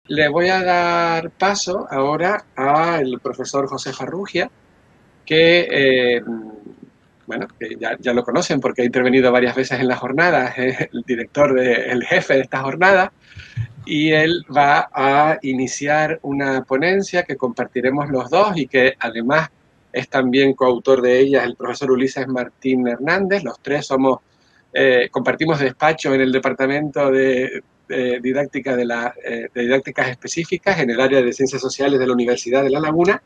le voy a dar paso ahora al profesor José Farrugia, que, bueno, que ya lo conocen porque ha intervenido varias veces en la jornada, es el director, el jefe de esta jornada, y él va a iniciar una ponencia que compartiremos los dos y que además es también coautor de ella el profesor Ulises Martín Hernández. Los tres compartimos despacho en el departamento de didáctica de didácticas específicas en el área de ciencias sociales de la Universidad de La Laguna.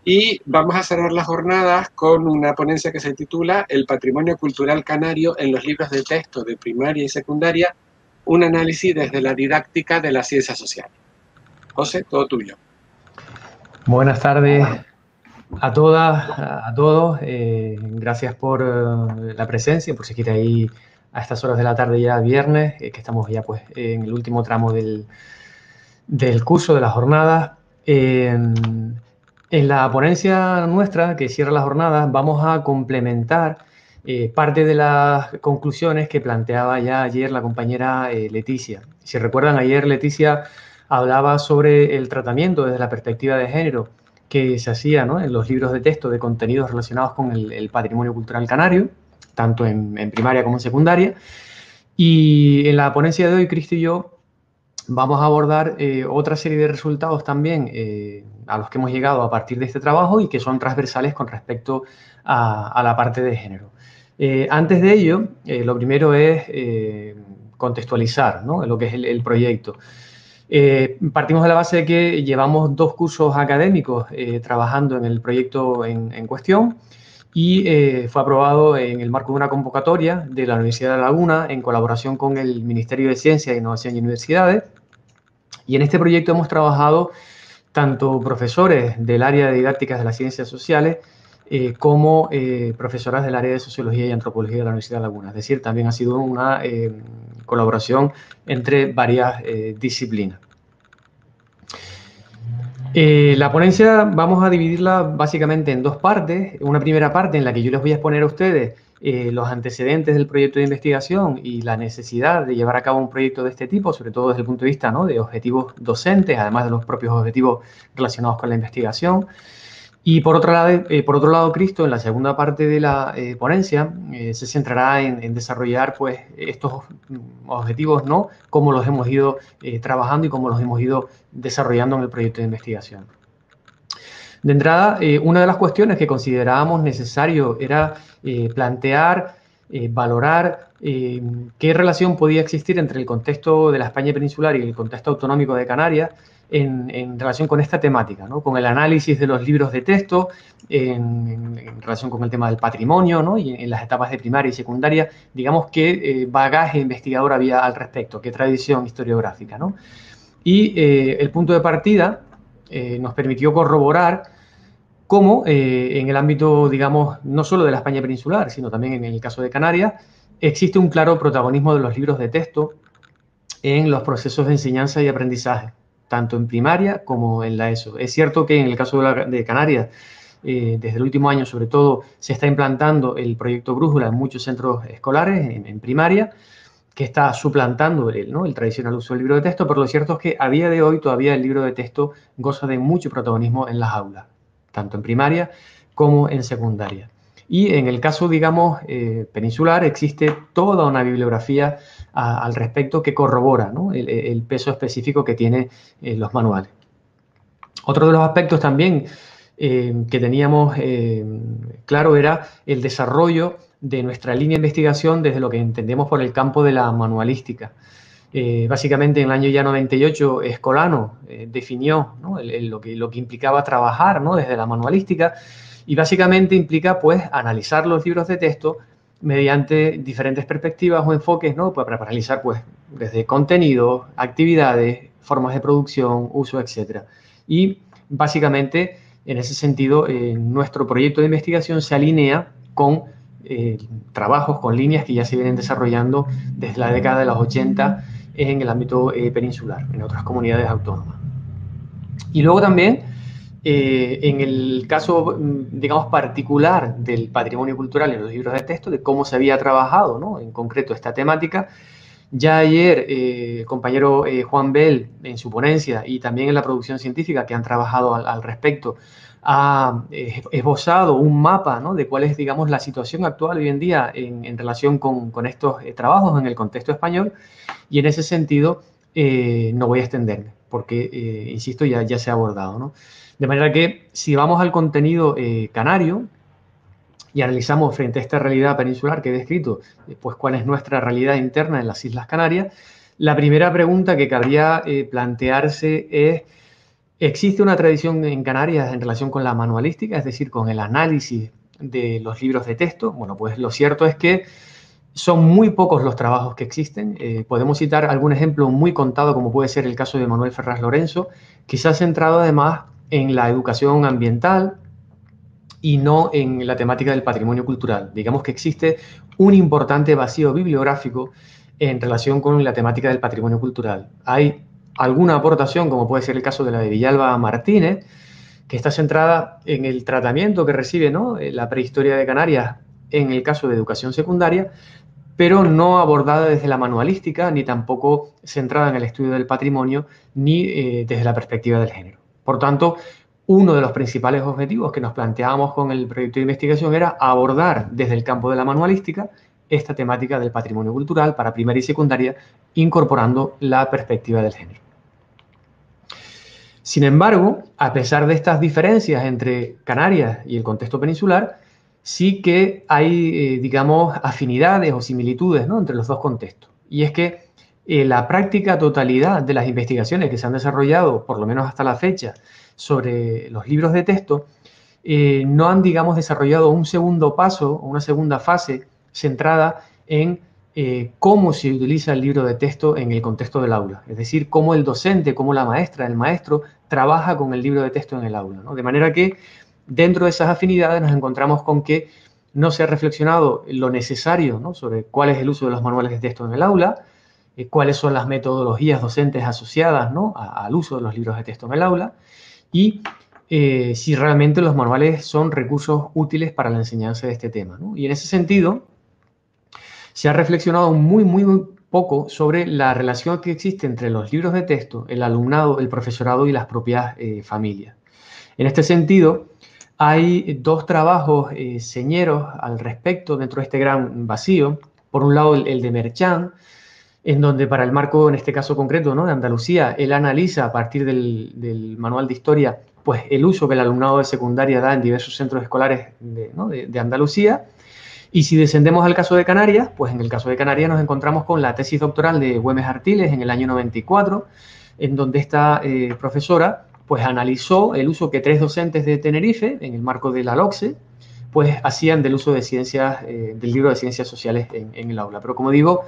Y vamos a cerrar las jornadas con una ponencia que se titula El patrimonio cultural canario en los libros de texto de primaria y secundaria, un análisis desde la didáctica de las ciencias sociales. José, todo tuyo. Buenas tardes a todas, a todos. Gracias por la presencia, por seguir ahí a estas horas de la tarde ya viernes, que estamos ya pues en el último tramo del curso, de la jornada. En la ponencia nuestra, que cierra la jornada, vamos a complementar parte de las conclusiones que planteaba ya ayer la compañera Leticia. Si recuerdan, ayer Leticia hablaba sobre el tratamiento desde la perspectiva de género que se hacía, ¿no?, en los libros de texto de contenidos relacionados con el patrimonio cultural canario, tanto en primaria como en secundaria. Y en la ponencia de hoy, Cristo y yo vamos a abordar otra serie de resultados también a los que hemos llegado a partir de este trabajo y que son transversales con respecto a la parte de género. Antes de ello, lo primero es contextualizar, ¿no?, lo que es el proyecto. Partimos de la base de que llevamos 2 cursos académicos trabajando en el proyecto en cuestión y fue aprobado en el marco de una convocatoria de la Universidad de La Laguna en colaboración con el Ministerio de Ciencia, Innovación y Universidades. Y en este proyecto hemos trabajado tanto profesores del área de didácticas de las ciencias sociales como profesoras del área de sociología y antropología de la Universidad de La Laguna. Es decir, también ha sido una colaboración entre varias disciplinas. La ponencia vamos a dividirla básicamente en 2 partes. Una primera parte en la que yo les voy a exponer a ustedes los antecedentes del proyecto de investigación y la necesidad de llevar a cabo un proyecto de este tipo, sobre todo desde el punto de vista, ¿no?, de objetivos docentes, además de los propios objetivos relacionados con la investigación. Y por otro lado, Cristo, en la segunda parte de la ponencia, se centrará en desarrollar pues, estos objetivos, ¿no?, cómo los hemos ido trabajando y cómo los hemos ido desarrollando en el proyecto de investigación. De entrada, una de las cuestiones que considerábamos necesario era plantear, valorar qué relación podía existir entre el contexto de la España peninsular y el contexto autonómico de Canarias en relación con esta temática, ¿no?, con el análisis de los libros de texto, en relación con el tema del patrimonio, ¿no?, y en las etapas de primaria y secundaria, digamos qué bagaje investigador había al respecto, qué tradición historiográfica, ¿no? Y el punto de partida nos permitió corroborar cómo en el ámbito, digamos, no solo de la España peninsular, sino también en el caso de Canarias, existe un claro protagonismo de los libros de texto en los procesos de enseñanza y aprendizaje, tanto en primaria como en la ESO. Es cierto que en el caso de Canarias, desde el último año sobre todo, se está implantando el proyecto Brújula en muchos centros escolares, en primaria, que está suplantando el tradicional uso del libro de texto, pero lo cierto es que a día de hoy todavía el libro de texto goza de mucho protagonismo en las aulas, tanto en primaria como en secundaria. Y en el caso, digamos, peninsular, existe toda una bibliografía al respecto que corrobora, ¿no?, el peso específico que tienen los manuales. Otro de los aspectos también que teníamos claro era el desarrollo de nuestra línea de investigación desde lo que entendemos por el campo de la manualística. Básicamente en el año ya 98 Escolano definió, ¿no?, lo que implicaba trabajar, ¿no?, desde la manualística, y básicamente implica pues analizar los libros de texto mediante diferentes perspectivas o enfoques, ¿no?, para analizar pues desde contenidos, actividades, formas de producción, uso, etc. Y básicamente en ese sentido nuestro proyecto de investigación se alinea con trabajos, con líneas que ya se vienen desarrollando desde la década de los 80 en el ámbito peninsular, en otras comunidades autónomas. Y luego también, en el caso, digamos, particular del patrimonio cultural en los libros de texto, de cómo se había trabajado, ¿no?, en concreto esta temática, Ya ayer, el compañero Juan Bell, en su ponencia y también en la producción científica que han trabajado al respecto, ha esbozado un mapa, ¿no?, de cuál es, digamos, la situación actual hoy en día en relación con estos trabajos en el contexto español, y en ese sentido no voy a extenderme, porque, insisto, ya se ha abordado, ¿no? De manera que si vamos al contenido canario, y analizamos frente a esta realidad peninsular que he descrito, pues cuál es nuestra realidad interna en las Islas Canarias, la primera pregunta que cabría plantearse es: ¿existe una tradición en Canarias en relación con la manualística, es decir, con el análisis de los libros de texto? Bueno, pues lo cierto es que son muy pocos los trabajos que existen. Podemos citar algún ejemplo muy contado, como puede ser el caso de Manuel Ferraz Lorenzo, que se ha centrado además en la educación ambiental y no en la temática del patrimonio cultural. Digamos que existe un importante vacío bibliográfico en relación con la temática del patrimonio cultural. Hay alguna aportación, como puede ser el caso de la de Villalba Martínez, que está centrada en el tratamiento que recibe, ¿no?, la prehistoria de Canarias en el caso de educación secundaria, pero no abordada desde la manualística, ni tampoco centrada en el estudio del patrimonio, ni desde la perspectiva del género. Por tanto, uno de los principales objetivos que nos planteábamos con el proyecto de investigación era abordar desde el campo de la manualística esta temática del patrimonio cultural para primaria y secundaria, incorporando la perspectiva del género. Sin embargo, a pesar de estas diferencias entre Canarias y el contexto peninsular, sí que hay, digamos, afinidades o similitudes, ¿no?, entre los dos contextos. Y es que la práctica totalidad de las investigaciones que se han desarrollado, por lo menos hasta la fecha, sobre los libros de texto, no han, digamos, desarrollado un segundo paso o una segunda fase centrada en cómo se utiliza el libro de texto en el contexto del aula. Es decir, cómo el docente, cómo la maestra, el maestro, trabaja con el libro de texto en el aula, ¿no? De manera que dentro de esas afinidades nos encontramos con que no se ha reflexionado lo necesario, ¿no?, sobre cuál es el uso de los manuales de texto en el aula, cuáles son las metodologías docentes asociadas, ¿no?, al uso de los libros de texto en el aula, y si realmente los manuales son recursos útiles para la enseñanza de este tema, ¿no? Y en ese sentido, se ha reflexionado muy poco sobre la relación que existe entre los libros de texto, el alumnado, el profesorado y las propias familias. En este sentido, hay dos trabajos señeros al respecto dentro de este gran vacío. Por un lado, el de Merchán, en donde para el marco, en este caso concreto, ¿no?, de Andalucía, él analiza a partir del manual de historia, pues el uso que el alumnado de secundaria da en diversos centros escolares de Andalucía. Y si descendemos al caso de Canarias, pues en el caso de Canarias nos encontramos con la tesis doctoral de Güemes Artiles en el año 94, en donde esta profesora pues analizó el uso que 3 docentes de Tenerife, en el marco de la LOCSE, pues hacían del uso de ciencias, del libro de ciencias sociales en el aula. Pero como digo,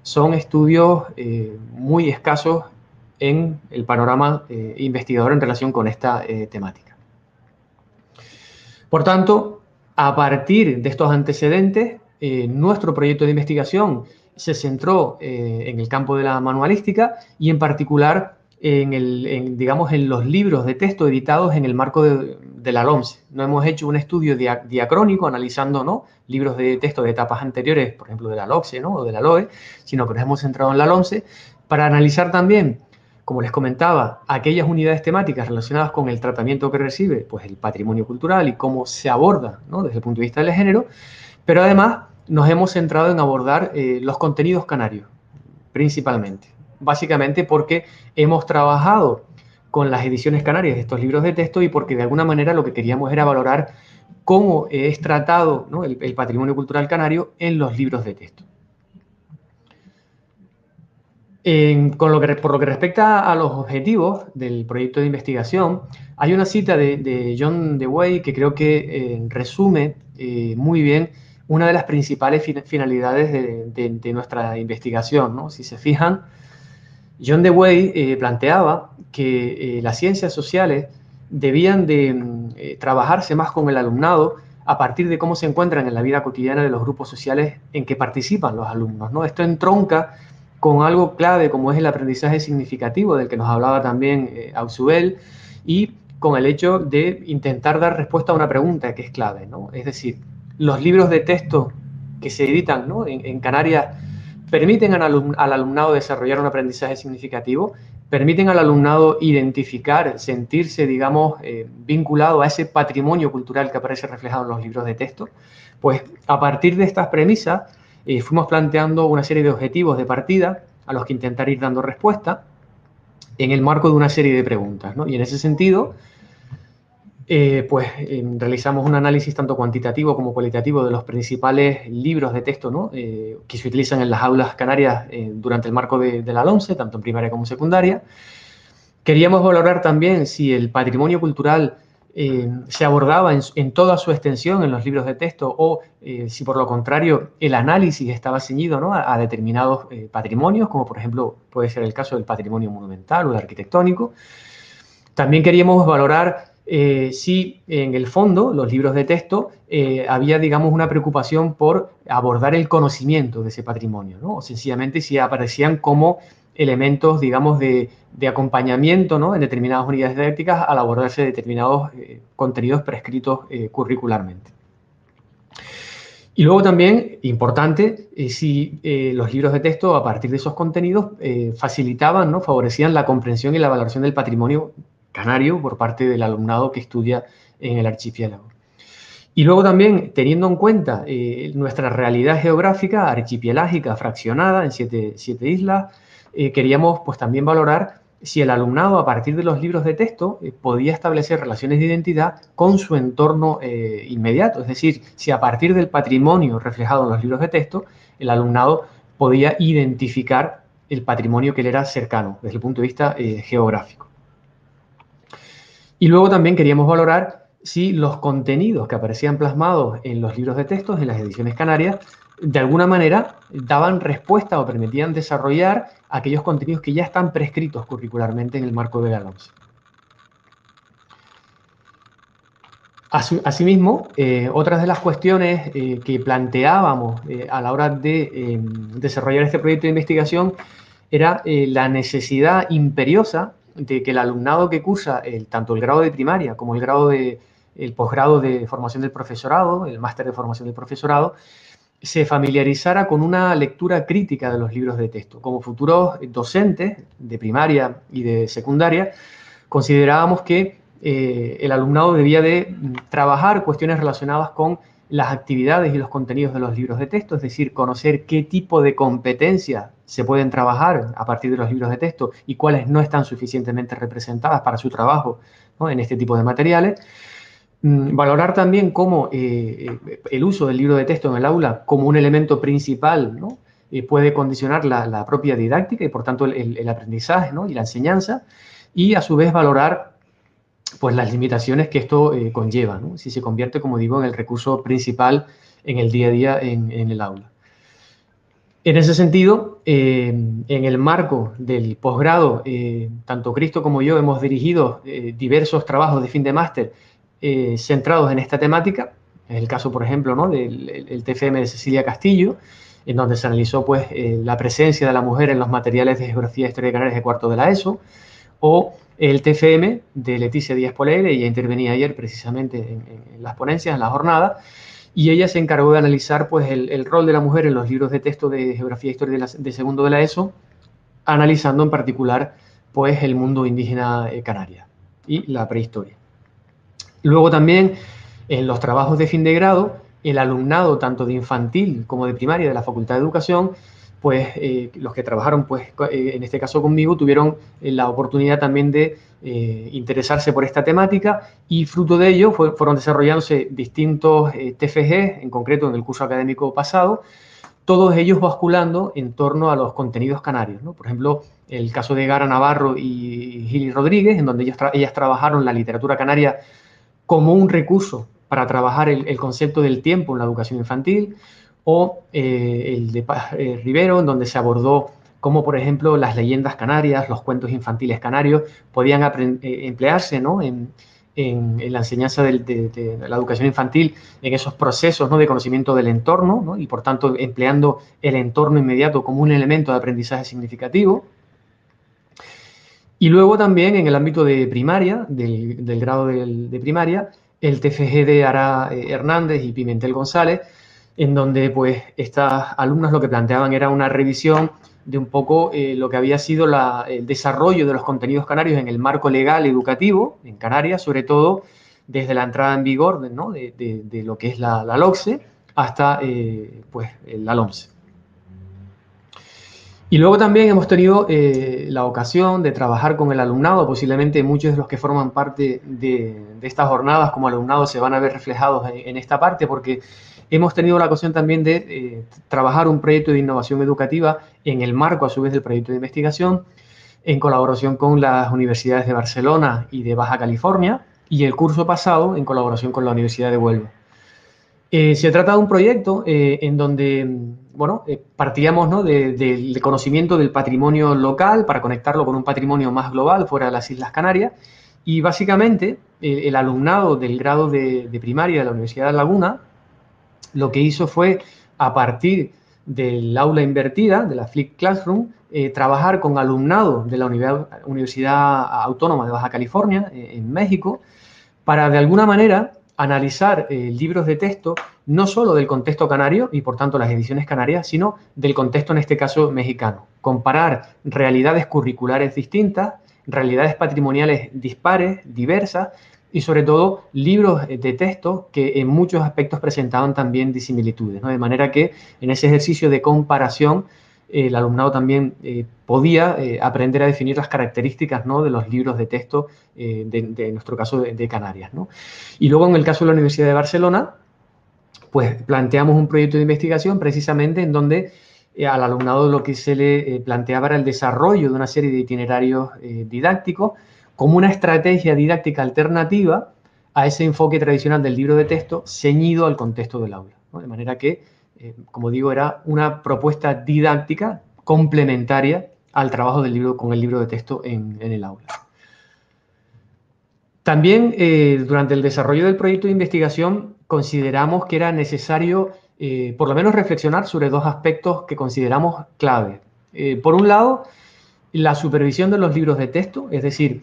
son estudios muy escasos en el panorama investigador en relación con esta temática. Por tanto, a partir de estos antecedentes, nuestro proyecto de investigación se centró en el campo de la manualística y en particular digamos, en los libros de texto editados en el marco de la LOMSE. No hemos hecho un estudio diacrónico analizando, ¿no?, libros de texto de etapas anteriores, por ejemplo, de la LOCSE, ¿no?, o de la LOE, sino que nos hemos centrado en la LOMSE para analizar también, como les comentaba, aquellas unidades temáticas relacionadas con el tratamiento que recibe pues, el patrimonio cultural y cómo se aborda, ¿no?, desde el punto de vista del género, pero además nos hemos centrado en abordar los contenidos canarios, principalmente. Básicamente porque hemos trabajado con las ediciones canarias de estos libros de texto y porque de alguna manera lo que queríamos era valorar cómo es tratado, ¿no?, el patrimonio cultural canario en los libros de texto. Por lo que respecta a los objetivos del proyecto de investigación, hay una cita de John Dewey que creo que resume muy bien una de las principales finalidades de nuestra investigación, ¿no? Si se fijan, John Dewey planteaba que las ciencias sociales debían de trabajarse más con el alumnado a partir de cómo se encuentran en la vida cotidiana de los grupos sociales en que participan los alumnos, ¿no? Esto entronca con algo clave como es el aprendizaje significativo del que nos hablaba también Ausubel, y con el hecho de intentar dar respuesta a una pregunta que es clave, ¿no? Es decir, los libros de texto que se editan, ¿no?, en Canarias permiten al alumnado desarrollar un aprendizaje significativo, permiten al alumnado identificar, sentirse, digamos, vinculado a ese patrimonio cultural que aparece reflejado en los libros de texto. Pues a partir de estas premisas fuimos planteando una serie de objetivos de partida a los que intentar ir dando respuesta en el marco de una serie de preguntas, ¿no? Y en ese sentido, realizamos un análisis tanto cuantitativo como cualitativo de los principales libros de texto, ¿no? Que se utilizan en las aulas canarias durante el marco de la LOMCE, tanto en primaria como en secundaria. Queríamos valorar también si el patrimonio cultural se abordaba en toda su extensión en los libros de texto o si por lo contrario el análisis estaba ceñido, ¿no? a determinados patrimonios, como por ejemplo puede ser el caso del patrimonio monumental o el arquitectónico. También queríamos valorar si en el fondo los libros de texto había, digamos, una preocupación por abordar el conocimiento de ese patrimonio, ¿no? O sencillamente si aparecían como elementos, digamos, de acompañamiento, ¿no? en determinadas unidades didácticas al abordarse determinados contenidos prescritos curricularmente. Y luego también, importante, si los libros de texto, a partir de esos contenidos, facilitaban, ¿no? favorecían la comprensión y la valoración del patrimonio canario por parte del alumnado que estudia en el archipiélago. Y luego también, teniendo en cuenta nuestra realidad geográfica, archipielágica, fraccionada en siete islas, queríamos pues también valorar si el alumnado, a partir de los libros de texto, podía establecer relaciones de identidad con su entorno inmediato. Es decir, si a partir del patrimonio reflejado en los libros de texto, el alumnado podía identificar el patrimonio que le era cercano desde el punto de vista geográfico. Y luego también queríamos valorar si los contenidos que aparecían plasmados en los libros de texto, en las ediciones canarias, de alguna manera daban respuesta o permitían desarrollar aquellos contenidos que ya están prescritos curricularmente en el marco de la LOMCE. Asimismo, otras de las cuestiones que planteábamos a la hora de desarrollar este proyecto de investigación era la necesidad imperiosa de que el alumnado que cursa tanto el grado de primaria como el posgrado de formación del profesorado, el máster de formación del profesorado, se familiarizara con una lectura crítica de los libros de texto. Como futuros docentes de primaria y de secundaria, considerábamos que el alumnado debía de trabajar cuestiones relacionadas con las actividades y los contenidos de los libros de texto, es decir, conocer qué tipo de competencias se pueden trabajar a partir de los libros de texto y cuáles no están suficientemente representadas para su trabajo, ¿no? en este tipo de materiales. Valorar también cómo el uso del libro de texto en el aula como un elemento principal, ¿no? Puede condicionar la propia didáctica y por tanto el aprendizaje, ¿no? y la enseñanza, y a su vez valorar pues, las limitaciones que esto conlleva, ¿no? si se convierte, como digo, en el recurso principal en el día a día en el aula. En ese sentido, en el marco del posgrado, tanto Cristo como yo hemos dirigido diversos trabajos de fin de máster centrados en esta temática. Es el caso, por ejemplo, ¿no? del TFM de Cecilia Castillo, en donde se analizó pues, la presencia de la mujer en los materiales de Geografía e Historia de Canarias de cuarto de la ESO, o el TFM de Leticia Díaz Poleire. Ella intervenía ayer precisamente en las ponencias, en la jornada, y ella se encargó de analizar pues, el rol de la mujer en los libros de texto de Geografía e Historia de segundo de la ESO, analizando en particular pues, el mundo indígena canaria y la prehistoria. Luego también en los trabajos de fin de grado, el alumnado tanto de infantil como de primaria de la Facultad de Educación, pues los que trabajaron pues, en este caso conmigo tuvieron la oportunidad también de interesarse por esta temática y fruto de ello fueron desarrollándose distintos TFG, en concreto en el curso académico pasado, todos ellos basculando en torno a los contenidos canarios, ¿no? Por ejemplo, el caso de Gara Navarro y Gili Rodríguez, en donde ellas trabajaron la literatura canaria como un recurso para trabajar el concepto del tiempo en la educación infantil, o el de Paz Rivero, en donde se abordó cómo, por ejemplo, las leyendas canarias, los cuentos infantiles canarios, podían emplearse, ¿no? en la enseñanza de la educación infantil, en esos procesos, ¿no? de conocimiento del entorno, ¿no? y por tanto empleando el entorno inmediato como un elemento de aprendizaje significativo. Y luego también en el ámbito de primaria, del grado de primaria, el TFG de Ara Hernández y Pimentel González en donde pues estas alumnas lo que planteaban era una revisión de un poco lo que había sido el desarrollo de los contenidos canarios en el marco legal educativo en Canarias, sobre todo desde la entrada en vigor ¿no? de lo que es la LOCSE hasta pues la LOMSE. Y luego también hemos tenido la ocasión de trabajar con el alumnado. Posiblemente muchos de los que forman parte de estas jornadas como alumnado se van a ver reflejados en esta parte, porque hemos tenido la ocasión también de trabajar un proyecto de innovación educativa en el marco, a su vez, del proyecto de investigación, en colaboración con las universidades de Barcelona y de Baja California, y el curso pasado en colaboración con la Universidad de Huelva. Se trata de un proyecto en donde, bueno, partíamos ¿no? del conocimiento del patrimonio local para conectarlo con un patrimonio más global fuera de las Islas Canarias, y básicamente el alumnado del grado de primaria de la Universidad de Laguna lo que hizo fue, a partir del aula invertida, de la Flipped Classroom, trabajar con alumnado de la Universidad Autónoma de Baja California, en México, para de alguna manera analizar libros de texto no solo del contexto canario y por tanto las ediciones canarias, sino del contexto en este caso mexicano. Comparar realidades curriculares distintas, realidades patrimoniales dispares, diversas, y sobre todo libros de texto que en muchos aspectos presentaban también disimilitudes, ¿no? De manera que en ese ejercicio de comparación el alumnado también podía aprender a definir las características, ¿no? de los libros de texto de nuestro caso de Canarias, ¿no? Y luego en el caso de la Universidad de Barcelona, pues planteamos un proyecto de investigación precisamente en donde al alumnado lo que se le planteaba era el desarrollo de una serie de itinerarios didácticos como una estrategia didáctica alternativa a ese enfoque tradicional del libro de texto ceñido al contexto del aula, ¿no? De manera que, como digo, era una propuesta didáctica complementaria al trabajo del libro con el libro de texto en el aula. También durante el desarrollo del proyecto de investigación consideramos que era necesario por lo menos reflexionar sobre dos aspectos que consideramos clave. Por un lado, la supervisión de los libros de texto, es decir,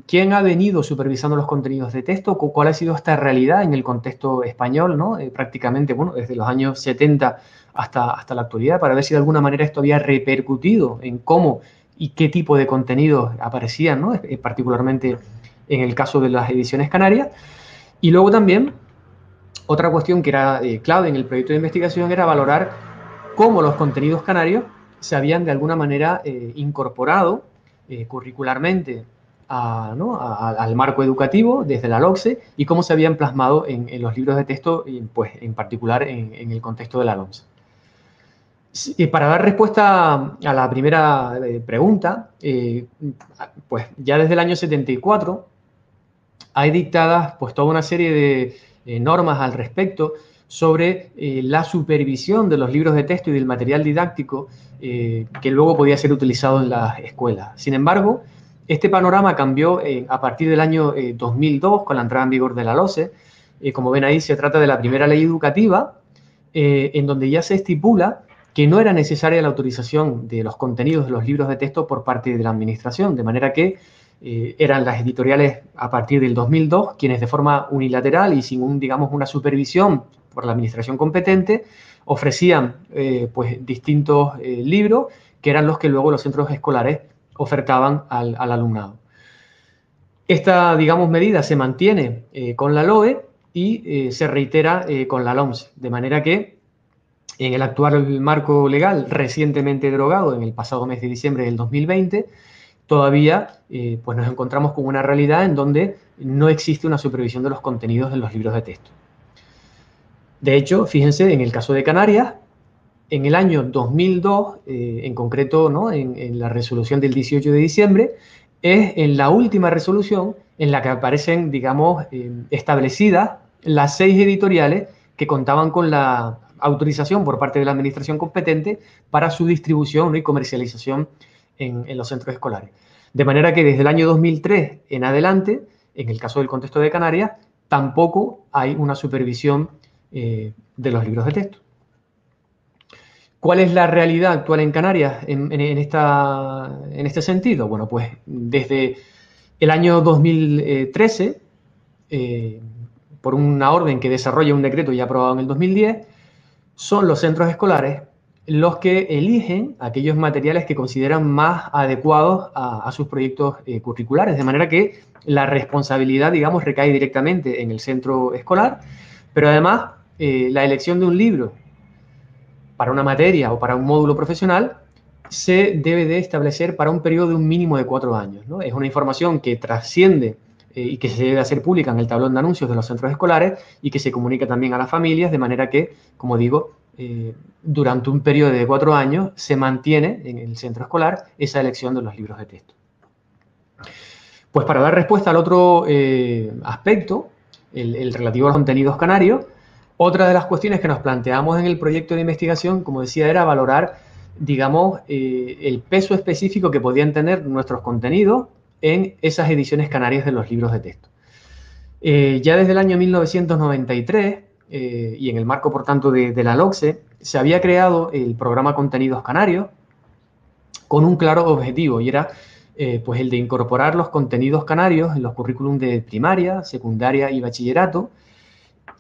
quién ha venido supervisando los contenidos de texto, cuál ha sido esta realidad en el contexto español, ¿no? Prácticamente, bueno, desde los años 70 hasta la actualidad, para ver si de alguna manera esto había repercutido en cómo y qué tipo de contenidos aparecían, ¿no? Particularmente en el caso de las ediciones canarias. Y luego también, otra cuestión que era clave en el proyecto de investigación era valorar cómo los contenidos canarios se habían de alguna manera incorporado curricularmente al marco educativo desde la LOCSE y cómo se habían plasmado en los libros de texto, pues en particular en el contexto de la LOMSE. Para dar respuesta a la primera pregunta, pues ya desde el año 74 hay dictadas pues toda una serie de normas al respecto sobre la supervisión de los libros de texto y del material didáctico que luego podía ser utilizado en las escuelas. Sin embargo, este panorama cambió a partir del año 2002 con la entrada en vigor de la LOCSE. Como ven ahí, se trata de la primera ley educativa en donde ya se estipula que no era necesaria la autorización de los contenidos de los libros de texto por parte de la administración, de manera que eran las editoriales a partir del 2002 quienes de forma unilateral y sin digamos, una supervisión por la administración competente ofrecían pues distintos libros que eran los que luego los centros escolares ofertaban al alumnado. Esta, digamos, medida se mantiene con la LOE y se reitera con la LOMSE, de manera que en el actual marco legal recientemente derogado en el pasado mes de diciembre del 2020, todavía pues nos encontramos con una realidad en donde no existe una supervisión de los contenidos de los libros de texto. De hecho, fíjense, en el caso de Canarias, en el año 2002, en concreto, ¿no? en la resolución del 18 de diciembre, es en la última resolución en la que aparecen, digamos, establecidas las 6 editoriales que contaban con la autorización por parte de la administración competente para su distribución, ¿no? y comercialización en los centros escolares. De manera que desde el año 2003 en adelante, en el caso del contexto de Canarias, tampoco hay una supervisión de los libros de texto. ¿Cuál es la realidad actual en Canarias en este sentido? Bueno, pues desde el año 2013, por una orden que desarrolla un decreto ya aprobado en el 2010, son los centros escolares los que eligen aquellos materiales que consideran más adecuados a sus proyectos curriculares, de manera que la responsabilidad, digamos, recae directamente en el centro escolar, pero además la elección de un libro para una materia o para un módulo profesional se debe de establecer para un periodo de un mínimo de 4 años, ¿no? Es una información que trasciende y que se debe hacer pública en el tablón de anuncios de los centros escolares y que se comunica también a las familias, de manera que, como digo, durante un periodo de 4 años se mantiene en el centro escolar esa elección de los libros de texto. Pues para dar respuesta al otro aspecto, el relativo a los contenidos canarios, otra de las cuestiones que nos planteamos en el proyecto de investigación, como decía, era valorar, digamos, el peso específico que podían tener nuestros contenidos en esas ediciones canarias de los libros de texto. Ya desde el año 1993, y en el marco, por tanto, de la LOCSE, se había creado el programa Contenidos Canarios con un claro objetivo, y era pues el de incorporar los contenidos canarios en los currículum de primaria, secundaria y bachillerato,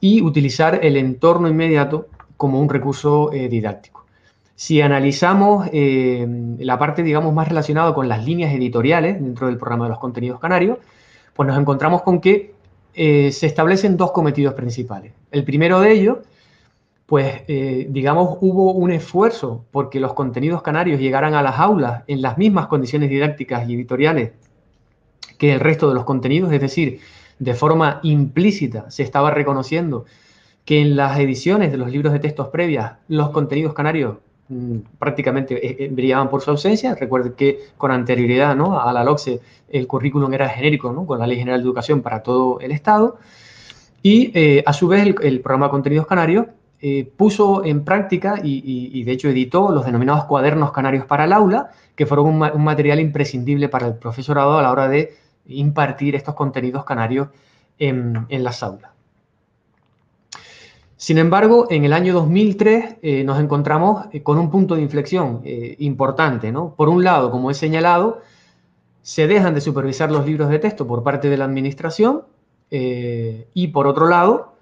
y utilizar el entorno inmediato como un recurso didáctico. Si analizamos la parte, digamos, más relacionada con las líneas editoriales dentro del programa de los contenidos canarios, pues nos encontramos con que se establecen dos cometidos principales. El primero de ellos, pues, digamos, hubo un esfuerzo porque los contenidos canarios llegaran a las aulas en las mismas condiciones didácticas y editoriales que el resto de los contenidos, es decir, de forma implícita se estaba reconociendo que en las ediciones de los libros de textos previas los contenidos canarios prácticamente brillaban por su ausencia. Recuerden que con anterioridad, ¿no?, a la LOCSE el currículum era genérico, ¿no?, con la Ley General de Educación para todo el Estado, y a su vez el programa Contenidos Canarios puso en práctica y de hecho editó los denominados cuadernos canarios para el aula, que fueron un material imprescindible para el profesorado a la hora de impartir estos contenidos canarios en las aulas. Sin embargo, en el año 2003 nos encontramos con un punto de inflexión importante, ¿no? Por un lado, como he señalado, se dejan de supervisar los libros de texto por parte de la administración y, por otro lado,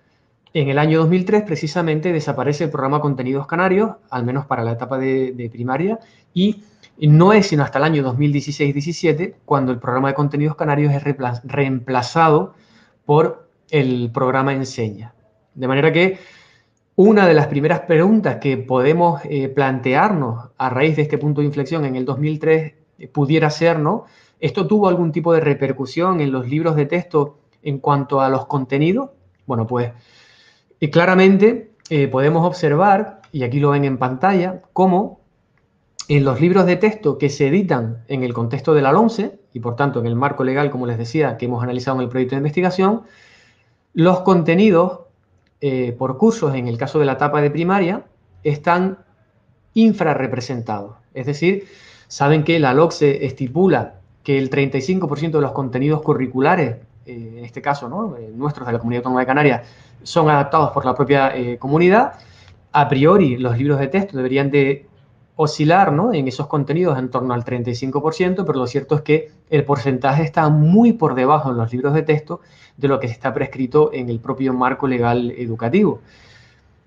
en el año 2003 precisamente desaparece el programa Contenidos Canarios, al menos para la etapa de primaria, y no es sino hasta el año 2016-17 cuando el programa de Contenidos Canarios es reemplazado por el programa Enseña. De manera que una de las primeras preguntas que podemos plantearnos a raíz de este punto de inflexión en el 2003 pudiera ser, ¿no?, ¿esto tuvo algún tipo de repercusión en los libros de texto en cuanto a los contenidos? Bueno, pues claramente podemos observar, y aquí lo ven en pantalla, cómo en los libros de texto que se editan en el contexto de la LOMCE, y por tanto en el marco legal, como les decía, que hemos analizado en el proyecto de investigación, los contenidos por cursos, en el caso de la etapa de primaria, están infrarrepresentados. Es decir, saben que la LOCSE estipula que el 35% de los contenidos curriculares, en este caso, ¿no?, nuestros de la Comunidad Autónoma de Canarias, son adaptados por la propia comunidad. A priori, los libros de texto deberían de oscilar, ¿no?, en esos contenidos en torno al 35%, pero lo cierto es que el porcentaje está muy por debajo en los libros de texto de lo que está prescrito en el propio marco legal educativo.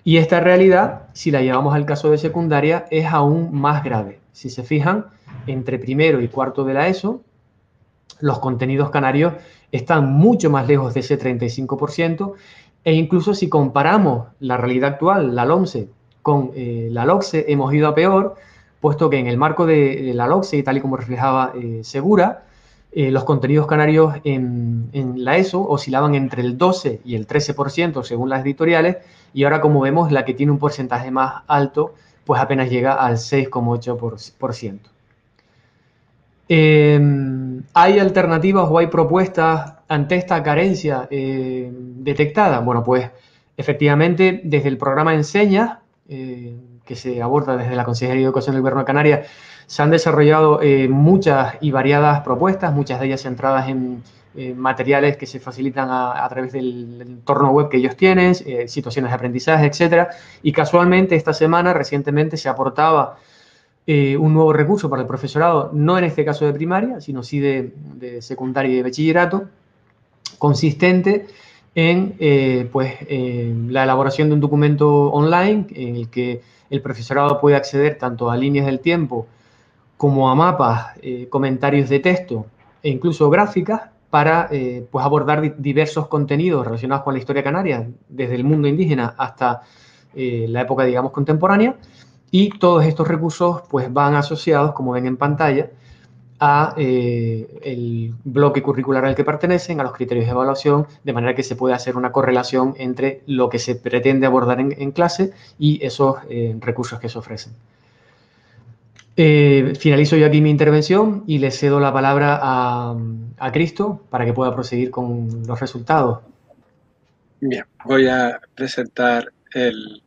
Y esta realidad, si la llevamos al caso de secundaria, es aún más grave. Si se fijan, entre primero y cuarto de la ESO, los contenidos canarios están mucho más lejos de ese 35%, e incluso si comparamos la realidad actual, la LOMCE, con la LOCSE, hemos ido a peor, puesto que en el marco de la LOCSE, y tal y como reflejaba Segura, los contenidos canarios en la ESO oscilaban entre el 12 y el 13% según las editoriales, y ahora, como vemos, la que tiene un porcentaje más alto, pues apenas llega al 6,8%. ¿Hay alternativas o hay propuestas ante esta carencia detectada? Bueno, pues efectivamente desde el programa Enseña, que se aborda desde la Consejería de Educación del Gobierno de Canarias, se han desarrollado muchas y variadas propuestas, muchas de ellas centradas en materiales que se facilitan a través del entorno web que ellos tienen, situaciones de aprendizaje, etcétera. Y casualmente esta semana, recientemente, se aportaba un nuevo recurso para el profesorado, no en este caso de primaria, sino sí de secundaria y de bachillerato, consistente en la elaboración de un documento online en el que el profesorado puede acceder tanto a líneas del tiempo como a mapas, comentarios de texto e incluso gráficas para pues abordar diversos contenidos relacionados con la historia canaria, desde el mundo indígena hasta la época, digamos, contemporánea. Y todos estos recursos pues van asociados, como ven en pantalla, a el bloque curricular al que pertenecen, a los criterios de evaluación, de manera que se puede hacer una correlación entre lo que se pretende abordar en clase y esos recursos que se ofrecen. Finalizo yo aquí mi intervención y le cedo la palabra a Cristo para que pueda proseguir con los resultados. Bien, voy a presentar el...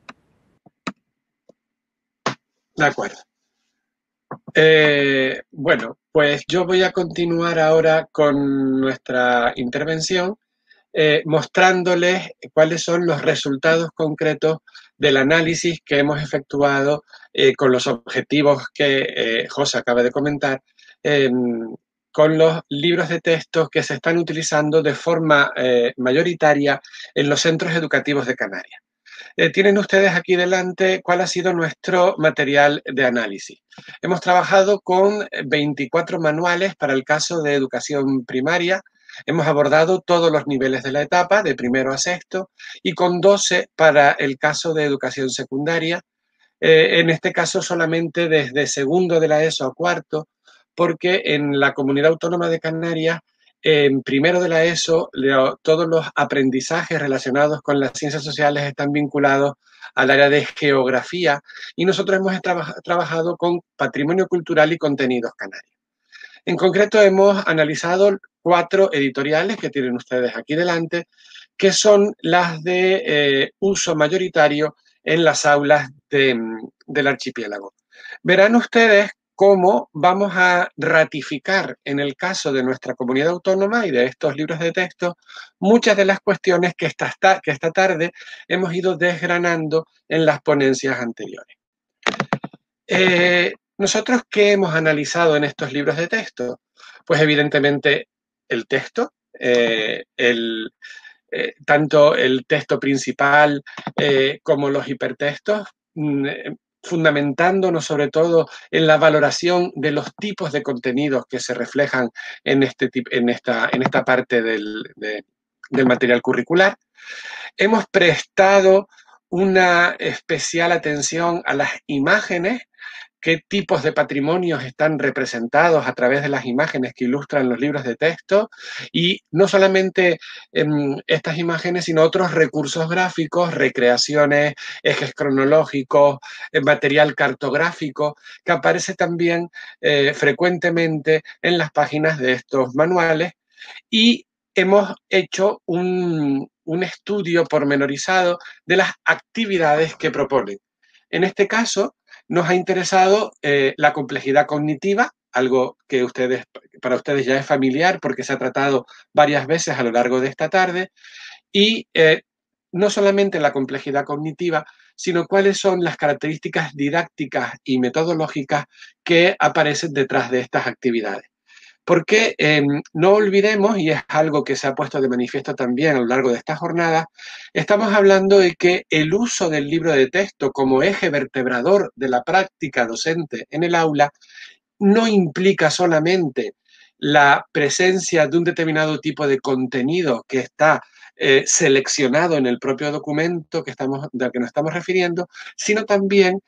De acuerdo. Bueno, pues yo voy a continuar ahora con nuestra intervención mostrándoles cuáles son los resultados concretos del análisis que hemos efectuado con los objetivos que José acaba de comentar, con los libros de texto que se están utilizando de forma mayoritaria en los centros educativos de Canarias. Tienen ustedes aquí delante cuál ha sido nuestro material de análisis. Hemos trabajado con 24 manuales para el caso de educación primaria. Hemos abordado todos los niveles de la etapa, de primero a sexto, y con 12 para el caso de educación secundaria. En este caso solamente desde segundo de la ESO a cuarto, porque en la Comunidad Autónoma de Canarias, en primero de la ESO, todos los aprendizajes relacionados con las ciencias sociales están vinculados al área de geografía y nosotros hemos trabajado con patrimonio cultural y contenidos canarios. En concreto hemos analizado 4 editoriales que tienen ustedes aquí delante, que son las de uso mayoritario en las aulas del archipiélago. Verán ustedes cómo vamos a ratificar en el caso de nuestra comunidad autónoma y de estos libros de texto muchas de las cuestiones que esta tarde hemos ido desgranando en las ponencias anteriores. ¿Nosotros qué hemos analizado en estos libros de texto? Pues evidentemente el texto, tanto el texto principal como los hipertextos, fundamentándonos sobre todo en la valoración de los tipos de contenidos que se reflejan en esta parte del material curricular. Hemos prestado una especial atención a las imágenes, qué tipos de patrimonios están representados a través de las imágenes que ilustran los libros de texto y no solamente estas imágenes, sino otros recursos gráficos, recreaciones, ejes cronológicos, material cartográfico, que aparece también frecuentemente en las páginas de estos manuales y hemos hecho un estudio pormenorizado de las actividades que proponen. En este caso, nos ha interesado la complejidad cognitiva, algo que para ustedes ya es familiar porque se ha tratado varias veces a lo largo de esta tarde, y no solamente la complejidad cognitiva, sino cuáles son las características didácticas y metodológicas que aparecen detrás de estas actividades. Porque no olvidemos, y es algo que se ha puesto de manifiesto también a lo largo de esta jornada, estamos hablando de que el uso del libro de texto como eje vertebrador de la práctica docente en el aula no implica solamente la presencia de un determinado tipo de contenido que está seleccionado en el propio documento del que nos estamos refiriendo, sino también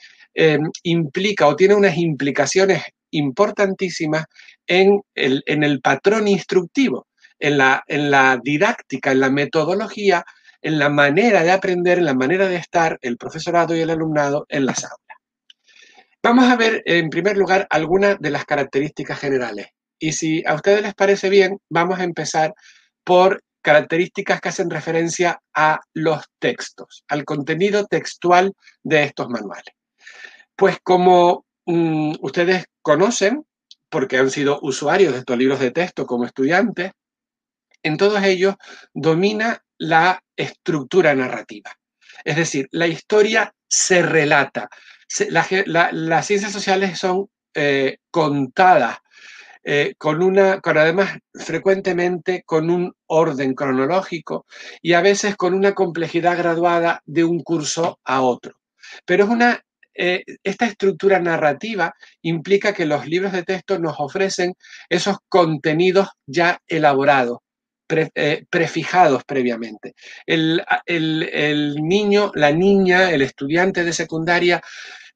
implica o tiene unas implicaciones importantísimas en el patrón instructivo, en la didáctica, en la metodología, en la manera de aprender, en la manera de estar el profesorado y el alumnado en las aulas. Vamos a ver, en primer lugar, algunas de las características generales. Y si a ustedes les parece bien, vamos a empezar por características que hacen referencia a los textos, al contenido textual de estos manuales. Pues como ustedes conocen, porque han sido usuarios de estos libros de texto como estudiantes, en todos ellos domina la estructura narrativa. Es decir, la historia se relata. Las ciencias sociales son contadas con además frecuentemente con un orden cronológico y a veces con una complejidad graduada de un curso a otro. Pero esta estructura narrativa implica que los libros de texto nos ofrecen esos contenidos ya elaborados, prefijados previamente. El niño, la niña, el estudiante de secundaria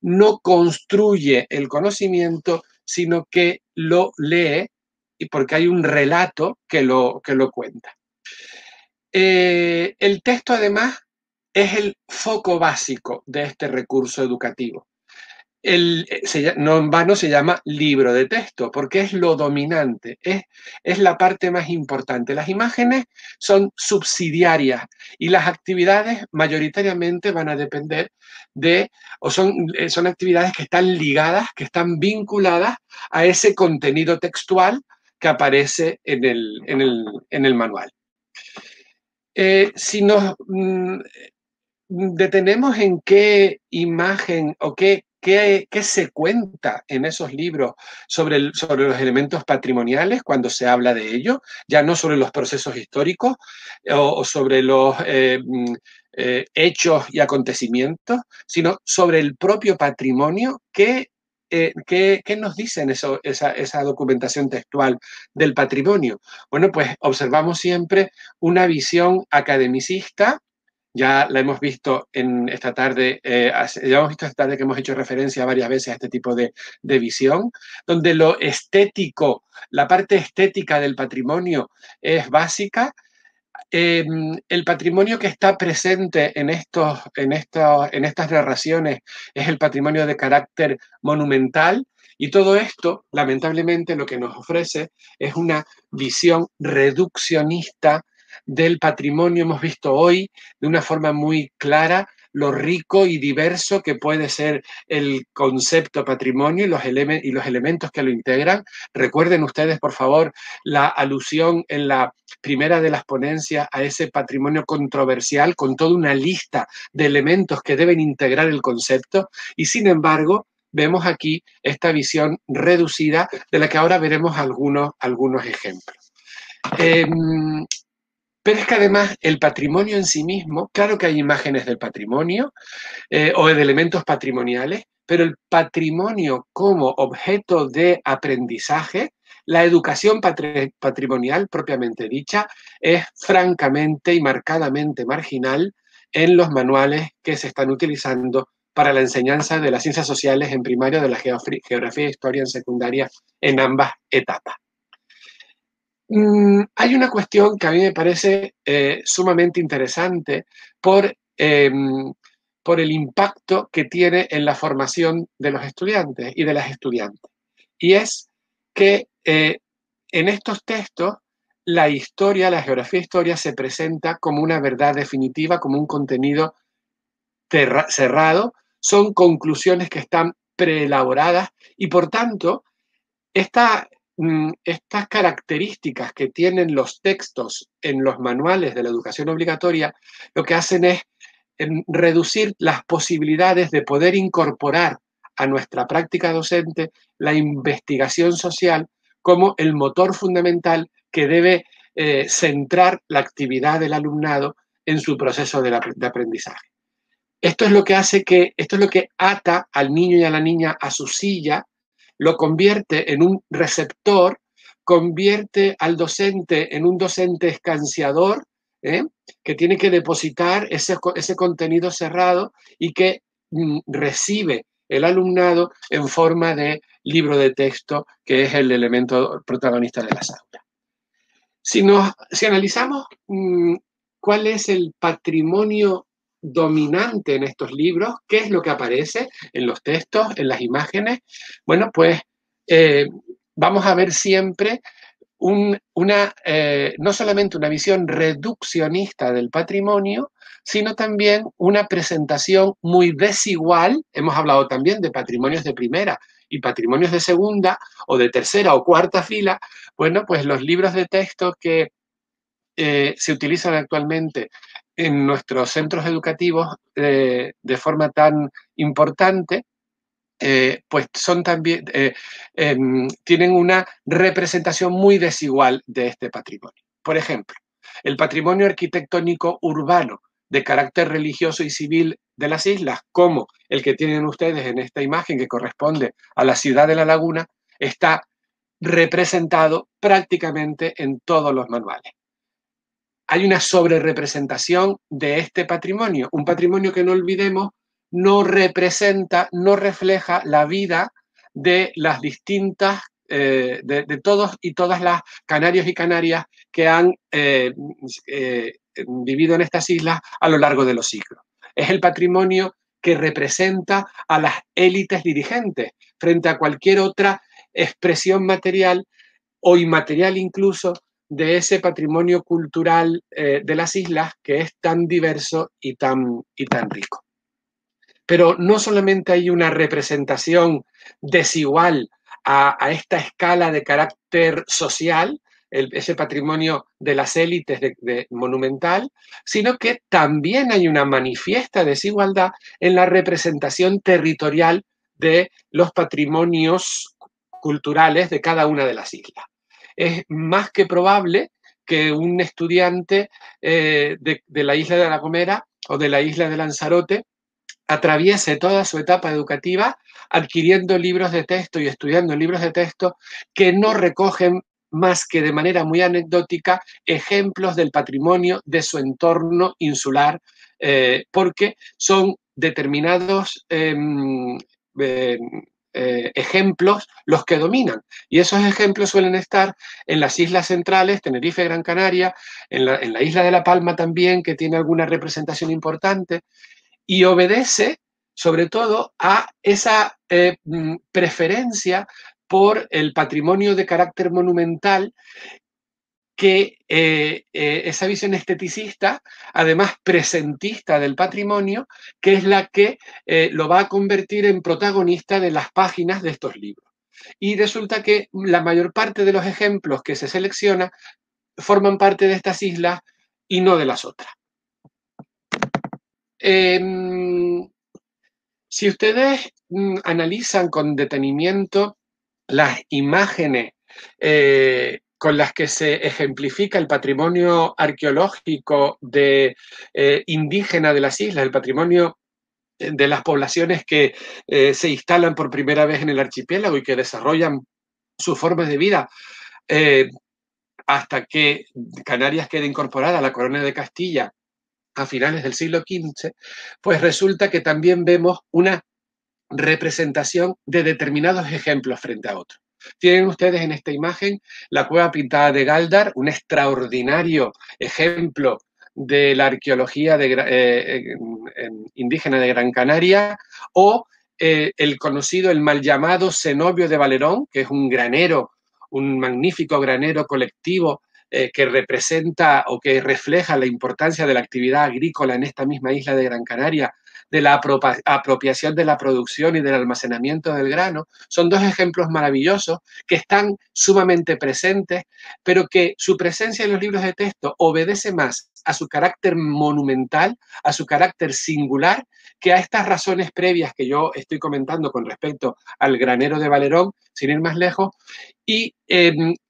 no construye el conocimiento, sino que lo lee y porque hay un relato que lo cuenta. El texto, además, es el foco básico de este recurso educativo. No en vano se llama libro de texto, porque es lo dominante, es la parte más importante. Las imágenes son subsidiarias y las actividades mayoritariamente van a depender son actividades que están ligadas, que están vinculadas a ese contenido textual que aparece en el manual. Si nos detenemos en qué imagen o qué se cuenta en esos libros sobre los elementos patrimoniales cuando se habla de ello, ya no sobre los procesos históricos o sobre los hechos y acontecimientos, sino sobre el propio patrimonio. ¿Qué nos dicen esa documentación textual del patrimonio? Bueno, pues observamos siempre una visión academicista. Ya la hemos visto esta tarde, ya hemos visto esta tarde que hemos hecho referencia varias veces a este tipo de visión, donde lo estético, la parte estética del patrimonio es básica. El patrimonio que está presente en estas narraciones es el patrimonio de carácter monumental, y todo esto, lamentablemente, lo que nos ofrece es una visión reduccionista del patrimonio. Hemos visto hoy de una forma muy clara lo rico y diverso que puede ser el concepto patrimonio y los elementos que lo integran. Recuerden ustedes, por favor, la alusión en la primera de las ponencias a ese patrimonio controversial con toda una lista de elementos que deben integrar el concepto, y sin embargo vemos aquí esta visión reducida de la que ahora veremos algunos ejemplos. Pero es que además el patrimonio en sí mismo, claro que hay imágenes del patrimonio o de elementos patrimoniales, pero el patrimonio como objeto de aprendizaje, la educación patrimonial propiamente dicha, es francamente y marcadamente marginal en los manuales que se están utilizando para la enseñanza de las ciencias sociales en primaria, de la geografía e historia en secundaria, en ambas etapas. Hay una cuestión que a mí me parece sumamente interesante por el impacto que tiene en la formación de los estudiantes y de las estudiantes. Y es que en estos textos la historia, la geografía e historia se presenta como una verdad definitiva, como un contenido cerrado, son conclusiones que están preelaboradas y por tanto estas características que tienen los textos en los manuales de la educación obligatoria lo que hacen es reducir las posibilidades de poder incorporar a nuestra práctica docente la investigación social como el motor fundamental que debe centrar la actividad del alumnado en su proceso de aprendizaje. Esto es lo que ata al niño y a la niña a su silla, lo convierte en un receptor, convierte al docente en un docente escanciador, que tiene que depositar ese contenido cerrado y que recibe el alumnado en forma de libro de texto, que es el elemento protagonista de las aulas. Si analizamos cuál es el patrimonio dominante en estos libros, qué es lo que aparece en los textos, en las imágenes, bueno, pues vamos a ver siempre no solamente una visión reduccionista del patrimonio, sino también una presentación muy desigual. Hemos hablado también de patrimonios de primera y patrimonios de segunda o de tercera o cuarta fila. Bueno, pues los libros de texto que se utilizan actualmente en nuestros centros educativos de forma tan importante pues son también, tienen una representación muy desigual de este patrimonio. Por ejemplo, el patrimonio arquitectónico urbano de carácter religioso y civil de las islas, como el que tienen ustedes en esta imagen que corresponde a la ciudad de La Laguna, está representado prácticamente en todos los manuales. Hay una sobrerepresentación de este patrimonio, un patrimonio que no olvidemos no representa, no refleja la vida de las distintas, de todos y todas las canarios y canarias que han vivido en estas islas a lo largo de los siglos. Es el patrimonio que representa a las élites dirigentes frente a cualquier otra expresión material o inmaterial incluso de ese patrimonio cultural de las islas que es tan diverso y tan rico. Pero no solamente hay una representación desigual a esta escala de carácter social, ese patrimonio de las élites monumental, sino que también hay una manifiesta desigualdad en la representación territorial de los patrimonios culturales de cada una de las islas. Es más que probable que un estudiante de la isla de La Gomera o de la isla de Lanzarote atraviese toda su etapa educativa adquiriendo libros de texto y estudiando libros de texto que no recogen más que de manera muy anecdótica ejemplos del patrimonio de su entorno insular, porque son determinados ejemplos los que dominan. Y esos ejemplos suelen estar en las islas centrales, Tenerife, Gran Canaria, en la isla de La Palma también, que tiene alguna representación importante, y obedece sobre todo a esa preferencia por el patrimonio de carácter monumental que esa visión esteticista, además presentista del patrimonio, que es la que lo va a convertir en protagonista de las páginas de estos libros. Y resulta que la mayor parte de los ejemplos que se selecciona forman parte de estas islas y no de las otras. Si ustedes analizan con detenimiento las imágenes con las que se ejemplifica el patrimonio arqueológico indígena de las islas, el patrimonio de las poblaciones que se instalan por primera vez en el archipiélago y que desarrollan sus formas de vida hasta que Canarias quede incorporada a la Corona de Castilla a finales del siglo XV, pues resulta que también vemos una representación de determinados ejemplos frente a otros. Tienen ustedes en esta imagen la cueva pintada de Gáldar, un extraordinario ejemplo de la arqueología indígena de Gran Canaria, o el conocido, el mal llamado cenobio de Valerón, que es un granero, un magnífico granero colectivo que representa o que refleja la importancia de la actividad agrícola en esta misma isla de Gran Canaria, de la apropiación de la producción y del almacenamiento del grano. Son dos ejemplos maravillosos que están sumamente presentes, pero que su presencia en los libros de texto obedece más a su carácter monumental, a su carácter singular, que a estas razones previas que yo estoy comentando con respecto al granero de Valerón, sin ir más lejos,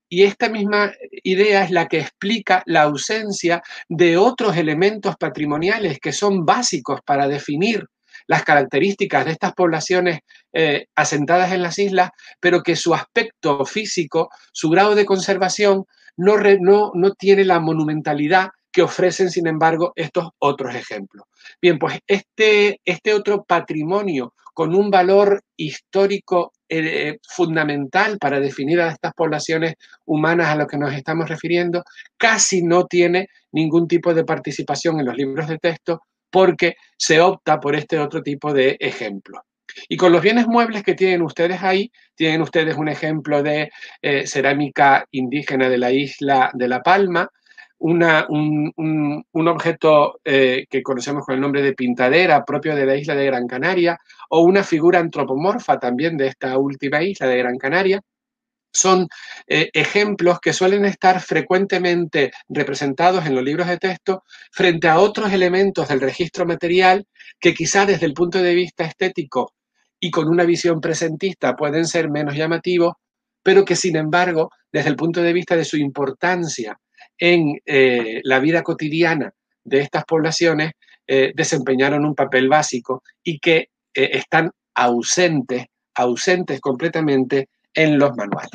y esta misma idea es la que explica la ausencia de otros elementos patrimoniales que son básicos para definir las características de estas poblaciones asentadas en las islas, pero que su aspecto físico, su grado de conservación, no tiene la monumentalidad que ofrecen, sin embargo, estos otros ejemplos. Bien, pues este otro patrimonio con un valor histórico fundamental para definir a estas poblaciones humanas a las que nos estamos refiriendo, casi no tiene ningún tipo de participación en los libros de texto porque se opta por este otro tipo de ejemplos. Y con los bienes muebles que tienen ustedes ahí, tienen ustedes un ejemplo de cerámica indígena de la isla de La Palma, un objeto que conocemos con el nombre de pintadera propio de la isla de Gran Canaria, o una figura antropomorfa también de esta última isla de Gran Canaria. Son ejemplos que suelen estar frecuentemente representados en los libros de texto frente a otros elementos del registro material que quizá desde el punto de vista estético y con una visión presentista pueden ser menos llamativos, pero que sin embargo, desde el punto de vista de su importancia en la vida cotidiana de estas poblaciones, desempeñaron un papel básico y que están ausentes completamente en los manuales.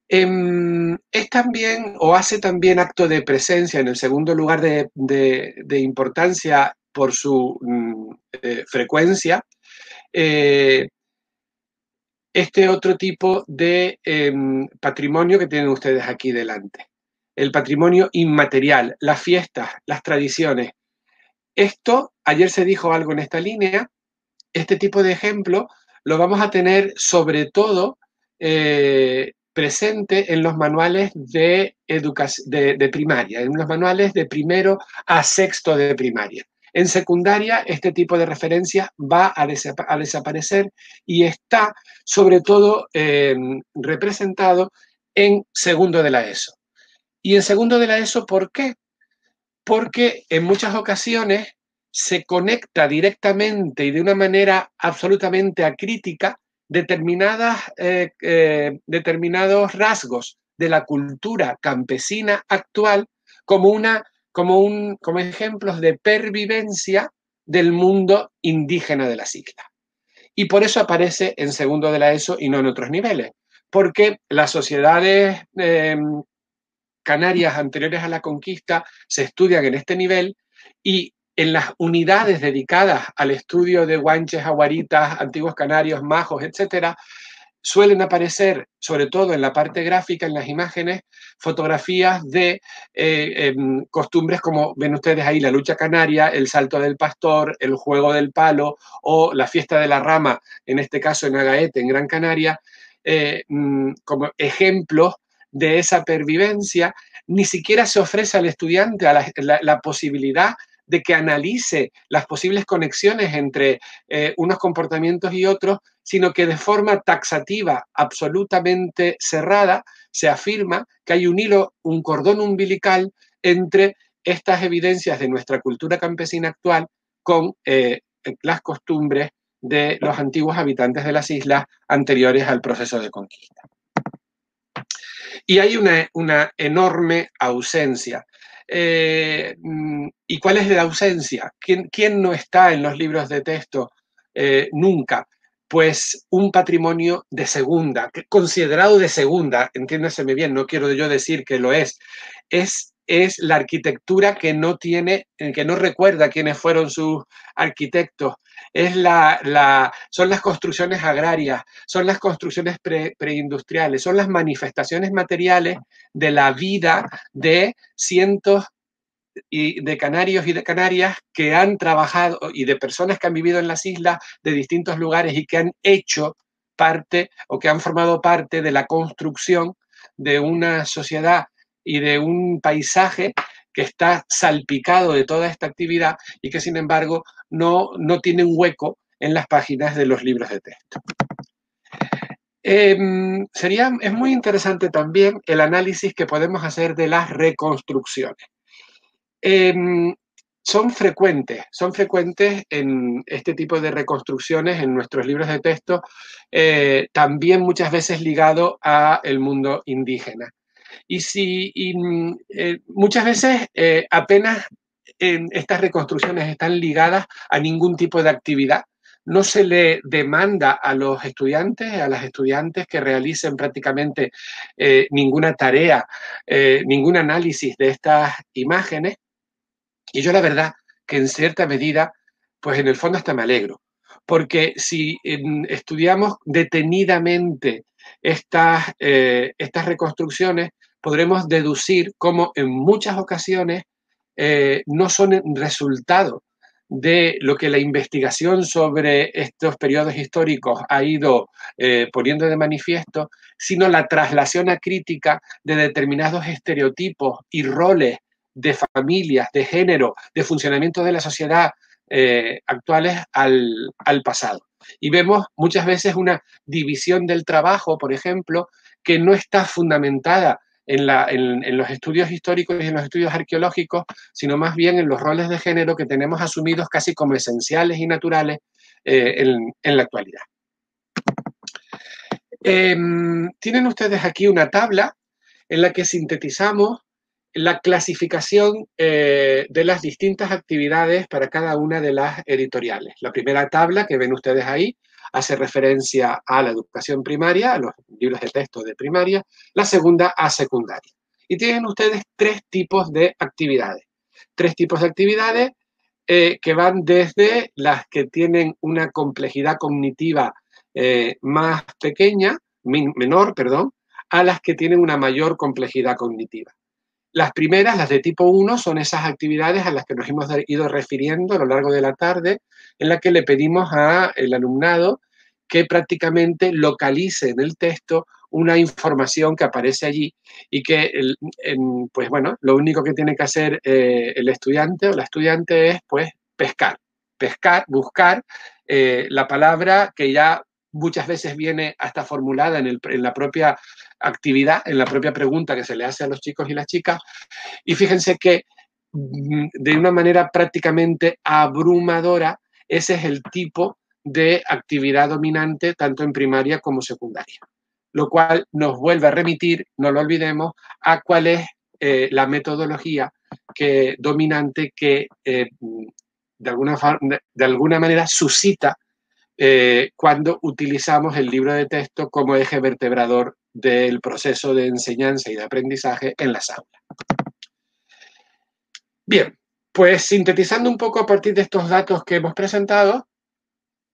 Es también, o hace también acto de presencia en el segundo lugar de importancia por su frecuencia, este otro tipo de patrimonio que tienen ustedes aquí delante. El patrimonio inmaterial, las fiestas, las tradiciones. Esto, ayer se dijo algo en esta línea, este tipo de ejemplo lo vamos a tener sobre todo presente en los manuales de primaria, en los manuales de primero a sexto de primaria. En secundaria, este tipo de referencia va a desaparecer y está sobre todo representado en segundo de la ESO. Y en segundo de la ESO, ¿por qué? Porque en muchas ocasiones se conecta directamente y de una manera absolutamente acrítica determinados rasgos de la cultura campesina actual como ejemplos de pervivencia del mundo indígena de las islas. Y por eso aparece en segundo de la ESO y no en otros niveles, porque las sociedades canarias anteriores a la conquista se estudian en este nivel y en las unidades dedicadas al estudio de guanches, aguaritas, antiguos canarios, majos, etcétera, suelen aparecer, sobre todo en la parte gráfica, en las imágenes, fotografías de costumbres como ven ustedes ahí, la lucha canaria, el salto del pastor, el juego del palo o la fiesta de la rama, en este caso en Agaete, en Gran Canaria, como ejemplos de esa pervivencia. Ni siquiera se ofrece al estudiante la posibilidad de que analice las posibles conexiones entre unos comportamientos y otros, sino que de forma taxativa, absolutamente cerrada, se afirma que hay un hilo, un cordón umbilical entre estas evidencias de nuestra cultura campesina actual con las costumbres de los antiguos habitantes de las islas anteriores al proceso de conquista. Y hay una enorme ausencia. ¿Y cuál es la ausencia? ¿Quién no está en los libros de texto nunca? Pues un patrimonio de segunda, considerado de segunda, entiéndaseme bien, no quiero yo decir que lo es la arquitectura que no recuerda quiénes fueron sus arquitectos, son las construcciones agrarias, son las construcciones preindustriales, son las manifestaciones materiales de la vida de cientos de canarios y de canarias que han trabajado y de personas que han vivido en las islas de distintos lugares y que han hecho parte o que han formado parte de la construcción de una sociedad y de un paisaje que está salpicado de toda esta actividad y que sin embargo no tiene un hueco en las páginas de los libros de texto. Es muy interesante también el análisis que podemos hacer de las reconstrucciones. Son frecuentes en este tipo de reconstrucciones en nuestros libros de texto, también muchas veces ligado al mundo indígena. Muchas veces apenas estas reconstrucciones están ligadas a ningún tipo de actividad. No se le demanda a los estudiantes, a las estudiantes que realicen prácticamente ninguna tarea, ningún análisis de estas imágenes. Y yo la verdad que en cierta medida, pues en el fondo hasta me alegro, porque si estudiamos detenidamente estas reconstrucciones, podremos deducir cómo en muchas ocasiones no son resultado de lo que la investigación sobre estos periodos históricos ha ido poniendo de manifiesto, sino la traslación acrítica de determinados estereotipos y roles de familias, de género, de funcionamiento de la sociedad actuales al pasado. Y vemos muchas veces una división del trabajo, por ejemplo, que no está fundamentada en los estudios históricos y en los estudios arqueológicos, sino más bien en los roles de género que tenemos asumidos casi como esenciales y naturales en la actualidad. Tienen ustedes aquí una tabla en la que sintetizamos la clasificación de las distintas actividades para cada una de las editoriales. La primera tabla que ven ustedes ahí hace referencia a la educación primaria, a los libros de texto de primaria, la segunda a secundaria. Y tienen ustedes tres tipos de actividades. Tres tipos de actividades que van desde las que tienen una complejidad cognitiva más pequeña, menor, perdón, a las que tienen una mayor complejidad cognitiva. Las primeras, las de tipo 1, son esas actividades a las que nos hemos ido refiriendo a lo largo de la tarde, en la que le pedimos al alumnado que prácticamente localice en el texto una información que aparece allí y que, pues bueno, lo único que tiene que hacer el estudiante o la estudiante es, pues, pescar, buscar la palabra que ya muchas veces viene hasta formulada en la propia actividad, en la propia pregunta que se le hace a los chicos y las chicas. Y fíjense que de una manera prácticamente abrumadora, ese es el tipo de actividad dominante tanto en primaria como secundaria. Lo cual nos vuelve a remitir, no lo olvidemos, a cuál es la metodología dominante que de alguna manera suscita cuando utilizamos el libro de texto como eje vertebrador del proceso de enseñanza y de aprendizaje en las aulas. Bien, pues sintetizando un poco a partir de estos datos que hemos presentado,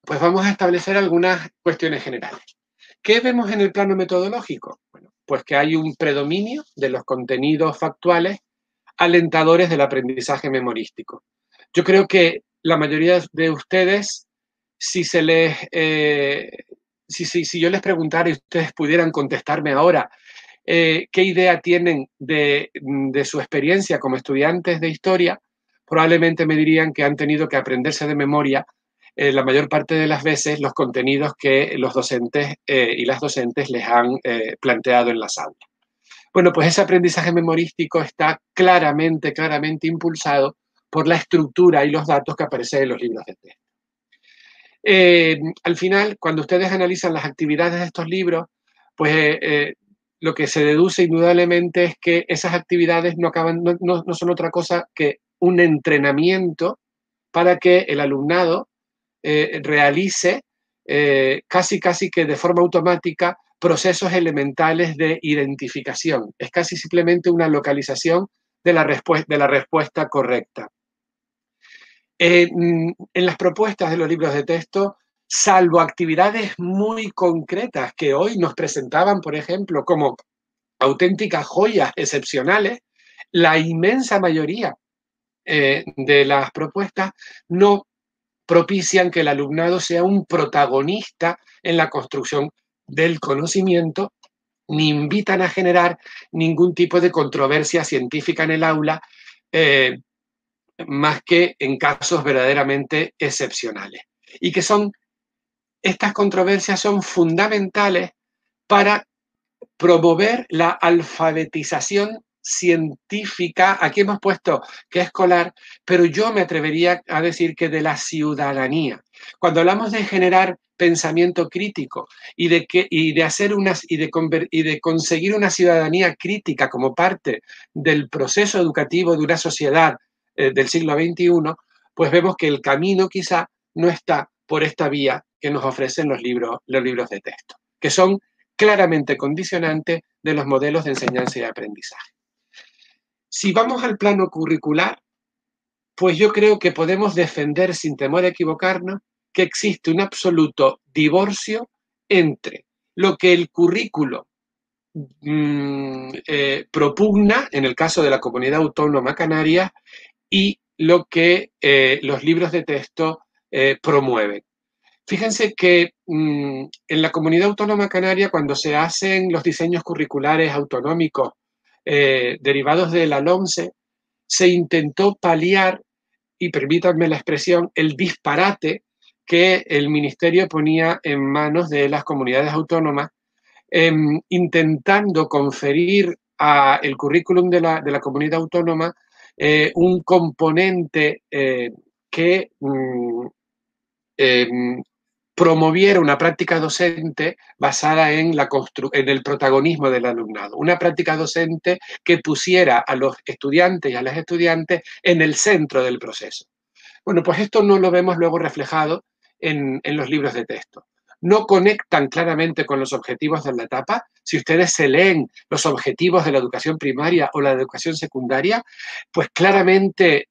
pues vamos a establecer algunas cuestiones generales. ¿Qué vemos en el plano metodológico? Bueno, pues que hay un predominio de los contenidos factuales alentadores del aprendizaje memorístico. Yo creo que la mayoría de ustedes, si yo les preguntara y ustedes pudieran contestarme ahora, qué idea tienen de su experiencia como estudiantes de historia, probablemente me dirían que han tenido que aprenderse de memoria la mayor parte de las veces los contenidos que los docentes y las docentes les han planteado en las aulas. Bueno, pues ese aprendizaje memorístico está claramente impulsado por la estructura y los datos que aparecen en los libros de texto. Al final, cuando ustedes analizan las actividades de estos libros, pues lo que se deduce indudablemente es que esas actividades no son otra cosa que un entrenamiento para que el alumnado realice casi que de forma automática procesos elementales de identificación. Es casi simplemente una localización de la respuesta correcta. En las propuestas de los libros de texto, salvo actividades muy concretas que hoy nos presentaban, por ejemplo, como auténticas joyas excepcionales, la inmensa mayoría de las propuestas no propician que el alumnado sea un protagonista en la construcción del conocimiento, ni invitan a generar ningún tipo de controversia científica en el aula, más que en casos verdaderamente excepcionales. Y que estas controversias son fundamentales para promover la alfabetización científica. Aquí hemos puesto que escolar, pero yo me atrevería a decir que de la ciudadanía. Cuando hablamos de generar pensamiento crítico y de conseguir una ciudadanía crítica como parte del proceso educativo de una sociedad del siglo XXI, pues vemos que el camino quizá no está por esta vía que nos ofrecen los libros de texto, que son claramente condicionante de los modelos de enseñanza y aprendizaje. Si vamos al plano curricular, pues yo creo que podemos defender sin temor a equivocarnos que existe un absoluto divorcio entre lo que el currículo propugna, en el caso de la Comunidad Autónoma Canaria, y lo que los libros de texto promueven. Fíjense que en la Comunidad Autónoma Canaria, cuando se hacen los diseños curriculares autonómicos derivados de la LOMCE, se intentó paliar, y permítanme la expresión, el disparate que el Ministerio ponía en manos de las comunidades autónomas, intentando conferir al currículum de la comunidad autónoma un componente que promoviera una práctica docente basada en el protagonismo del alumnado, una práctica docente que pusiera a los estudiantes y a las estudiantes en el centro del proceso. Bueno, pues esto no lo vemos luego reflejado en los libros de texto. No conectan claramente con los objetivos de la etapa. Si ustedes se leen los objetivos de la educación primaria o la educación secundaria, pues claramente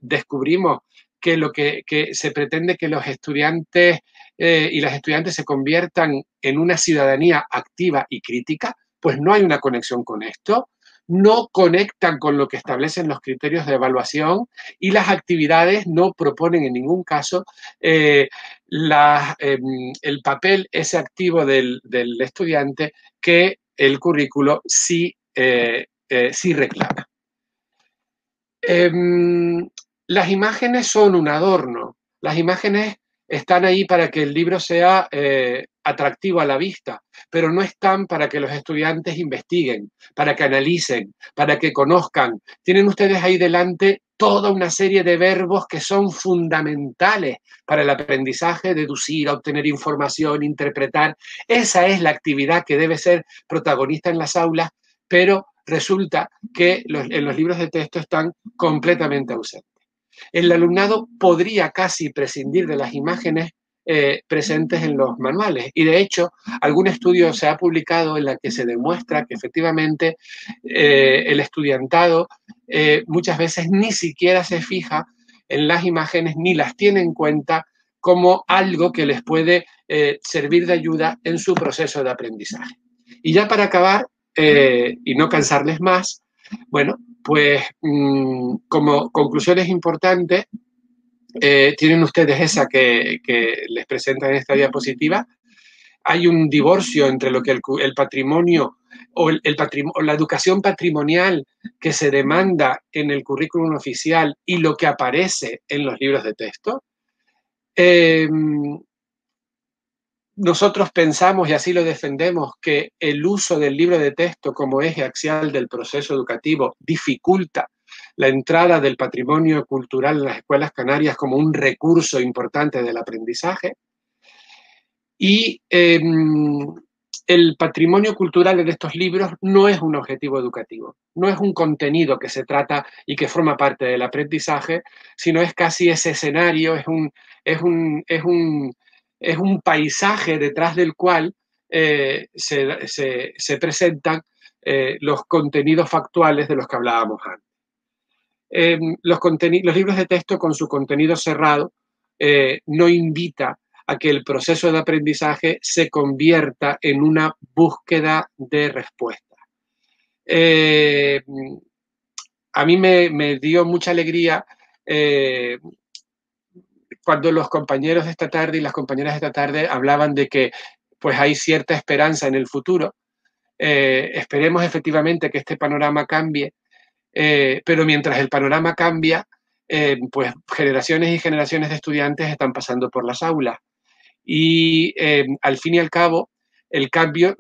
descubrimos que lo que se pretende que los estudiantes y las estudiantes se conviertan en una ciudadanía activa y crítica, pues no hay una conexión con esto. No conectan con lo que establecen los criterios de evaluación y las actividades no proponen en ningún caso el papel ese activo del estudiante que el currículo sí reclama. Las imágenes son un adorno. Las imágenes están ahí para que el libro sea atractivo a la vista, pero no están para que los estudiantes investiguen, para que analicen, para que conozcan. Tienen ustedes ahí delante toda una serie de verbos que son fundamentales para el aprendizaje: deducir, obtener información, interpretar. Esa es la actividad que debe ser protagonista en las aulas, pero resulta que en los libros de texto están completamente ausentes. El alumnado podría casi prescindir de las imágenes presentes en los manuales, y de hecho algún estudio se ha publicado en la que se demuestra que efectivamente el estudiantado muchas veces ni siquiera se fija en las imágenes ni las tiene en cuenta como algo que les puede servir de ayuda en su proceso de aprendizaje. Y ya para acabar, y no cansarles más, bueno, pues como conclusiones importantes, tienen ustedes esa que les presentan en esta diapositiva. Hay un divorcio entre lo que el patrimonio o la educación patrimonial que se demanda en el currículum oficial y lo que aparece en los libros de texto. Nosotros pensamos, y así lo defendemos, que el uso del libro de texto como eje axial del proceso educativo dificulta la entrada del patrimonio cultural en las escuelas canarias como un recurso importante del aprendizaje. Y el patrimonio cultural en estos libros no es un objetivo educativo, no es un contenido que se trata y que forma parte del aprendizaje, sino es casi ese escenario, es un paisaje detrás del cual se presentan los contenidos factuales de los que hablábamos antes. Los libros de texto con su contenido cerrado no invita a que el proceso de aprendizaje se convierta en una búsqueda de respuesta. A mí me dio mucha alegría cuando los compañeros de esta tarde y las compañeras de esta tarde hablaban de que pues hay cierta esperanza en el futuro. Esperemos efectivamente que este panorama cambie, pero mientras el panorama cambia, pues generaciones y generaciones de estudiantes están pasando por las aulas. Y al fin y al cabo, el cambio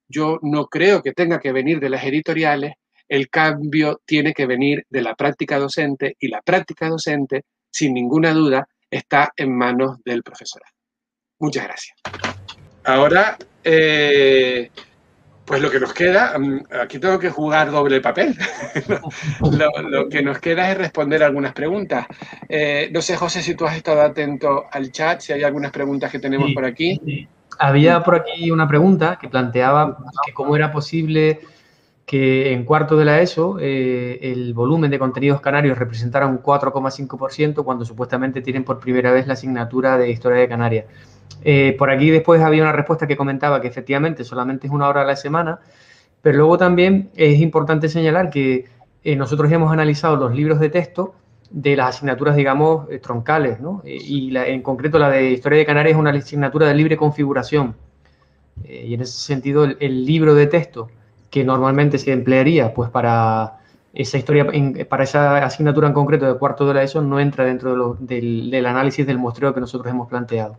yo no creo que tenga que venir de las editoriales, el cambio tiene que venir de la práctica docente, y la práctica docente, sin ninguna duda, está en manos del profesorado. Muchas gracias. Ahora, pues lo que nos queda, aquí tengo que jugar doble papel. Lo que nos queda es responder algunas preguntas. No sé, José, si tú has estado atento al chat, si hay algunas preguntas que tenemos por aquí. Sí. Había por aquí una pregunta que planteaba que cómo era posible que en cuarto de la ESO el volumen de contenidos canarios representara un 4,5% cuando supuestamente tienen por primera vez la asignatura de Historia de Canarias. Por aquí después había una respuesta que comentaba que efectivamente solamente es 1 hora a la semana, pero luego también es importante señalar que nosotros hemos analizado los libros de texto de las asignaturas, digamos, troncales, ¿no? Y en concreto la de Historia de Canarias es una asignatura de libre configuración. Y en ese sentido el libro de texto que normalmente se emplearía pues para esa historia, para esa asignatura en concreto de cuarto de la ESO, no entra dentro del análisis del muestreo que nosotros hemos planteado.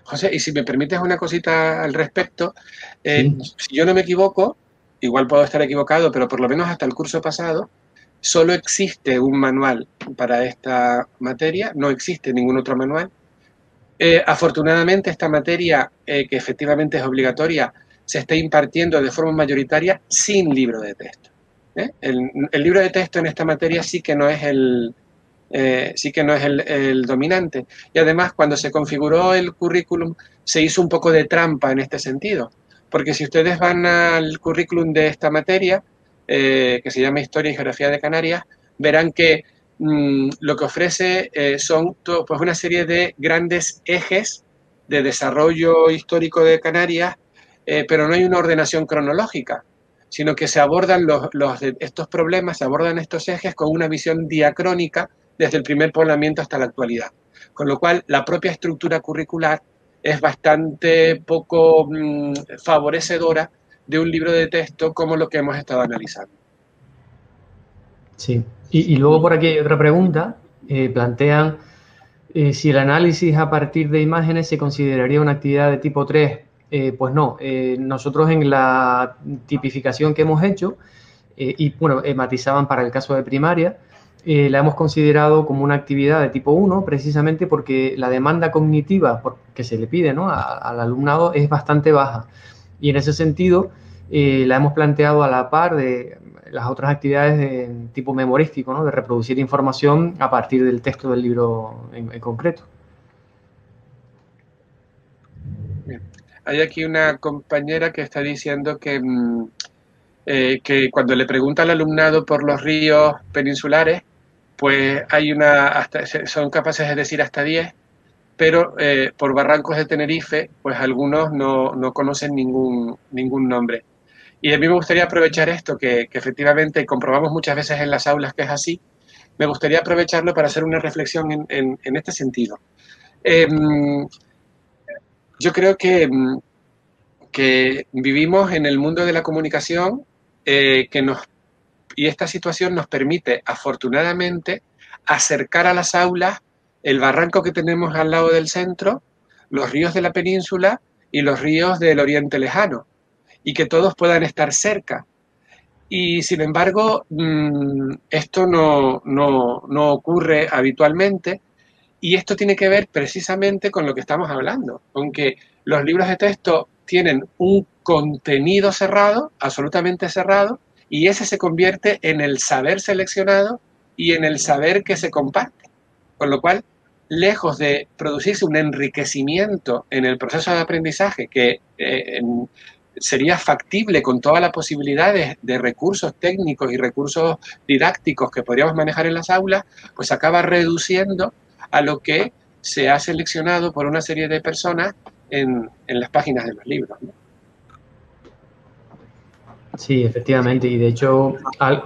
José, y si me permites una cosita al respecto, sí. Si yo no me equivoco, igual puedo estar equivocado, pero por lo menos hasta el curso pasado, solo existe un manual para esta materia, no existe ningún otro manual. Afortunadamente, esta materia, que efectivamente es obligatoria, se está impartiendo de forma mayoritaria sin libro de texto. El libro de texto en esta materia sí que no es el dominante. Y además, cuando se configuró el currículum, se hizo un poco de trampa en este sentido. Porque si ustedes van al currículum de esta materia, que se llama Historia y Geografía de Canarias, verán que lo que ofrece son pues una serie de grandes ejes de desarrollo histórico de Canarias, pero no hay una ordenación cronológica, sino que se abordan estos problemas, se abordan estos ejes con una visión diacrónica desde el primer poblamiento hasta la actualidad. Con lo cual, la propia estructura curricular es bastante poco favorecedora de un libro de texto como lo que hemos estado analizando. Sí. Y luego por aquí hay otra pregunta. Plantean si el análisis a partir de imágenes se consideraría una actividad de tipo 3. Pues no. Nosotros en la tipificación que hemos hecho, y bueno, matizaban para el caso de primaria, la hemos considerado como una actividad de tipo 1, precisamente porque la demanda cognitiva que se le pide, ¿no?, al alumnado es bastante baja. Y en ese sentido, la hemos planteado a la par de las otras actividades de tipo memorístico, ¿no?, de reproducir información a partir del texto del libro en concreto. Bien. Hay aquí una compañera que está diciendo que cuando le pregunta al alumnado por los ríos peninsulares, pues son capaces de decir hasta 10, pero por Barrancos de Tenerife, pues algunos no conocen ningún nombre. Y a mí me gustaría aprovechar esto, que efectivamente comprobamos muchas veces en las aulas que es así. Me gustaría aprovecharlo para hacer una reflexión en este sentido. Yo creo que vivimos en el mundo de la comunicación, y esta situación nos permite, afortunadamente, acercar a las aulas el barranco que tenemos al lado del centro, los ríos de la península y los ríos del Oriente Lejano, y que todos puedan estar cerca. Y sin embargo, esto no ocurre habitualmente, y esto tiene que ver precisamente con lo que estamos hablando, con que los libros de texto tienen un contenido cerrado, absolutamente cerrado, y ese se convierte en el saber seleccionado y en el saber que se comparte. Con lo cual, lejos de producirse un enriquecimiento en el proceso de aprendizaje que sería factible con todas las posibilidades de recursos técnicos y recursos didácticos que podríamos manejar en las aulas, pues acaba reduciendo a lo que se ha seleccionado por una serie de personas en las páginas de los libros, ¿no? Sí, efectivamente. Y de hecho,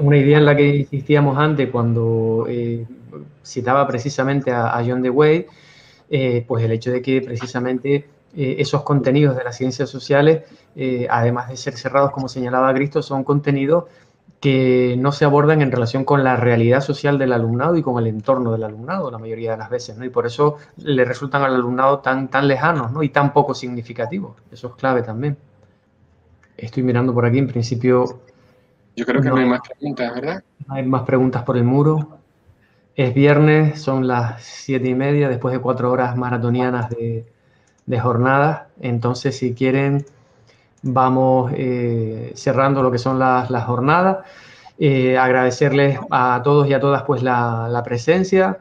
una idea en la que insistíamos antes cuando citaba precisamente a John Dewey, pues el hecho de que precisamente esos contenidos de las ciencias sociales, además de ser cerrados, como señalaba Cristo, son contenidos que no se abordan en relación con la realidad social del alumnado y con el entorno del alumnado la mayoría de las veces, ¿no? Y por eso le resultan al alumnado tan lejanos, ¿no?, y tan poco significativos. Eso es clave también. Estoy mirando por aquí, en principio... Yo creo que no hay más preguntas, ¿verdad? No hay más preguntas por el muro. Es viernes, son las 7:30, después de 4 horas maratonianas de jornada. Entonces, si quieren, vamos cerrando lo que son las jornadas. Agradecerles a todos y a todas pues la presencia,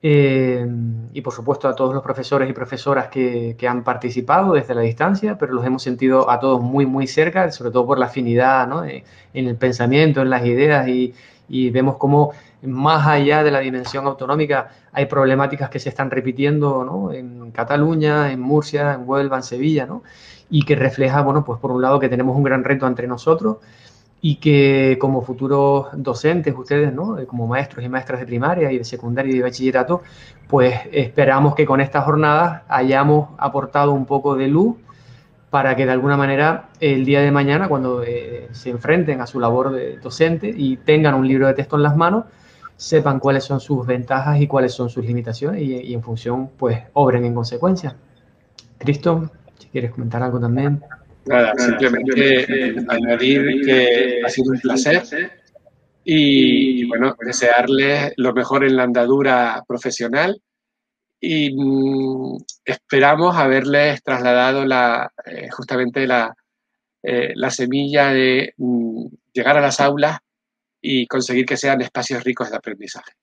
y por supuesto a todos los profesores y profesoras que han participado desde la distancia, pero los hemos sentido a todos muy cerca, sobre todo por la afinidad, ¿no?, en el pensamiento, en las ideas, y vemos cómo más allá de la dimensión autonómica hay problemáticas que se están repitiendo, ¿no?, en Cataluña, en Murcia, en Huelva, en Sevilla, ¿no?, y que refleja, bueno, pues por un lado que tenemos un gran reto entre nosotros y que como futuros docentes, ustedes, ¿no?, como maestros y maestras de primaria y de secundaria y de bachillerato, pues esperamos que con estas jornadas hayamos aportado un poco de luz para que de alguna manera el día de mañana, cuando se enfrenten a su labor de docente y tengan un libro de texto en las manos, sepan cuáles son sus ventajas y cuáles son sus limitaciones y en función, pues, obren en consecuencia. Cristo, si quieres comentar algo también. Nada, simplemente añadir que ha sido un placer y bueno, desearles lo mejor en la andadura profesional y esperamos haberles trasladado justamente la semilla de llegar a las aulas y conseguir que sean espacios ricos de aprendizaje.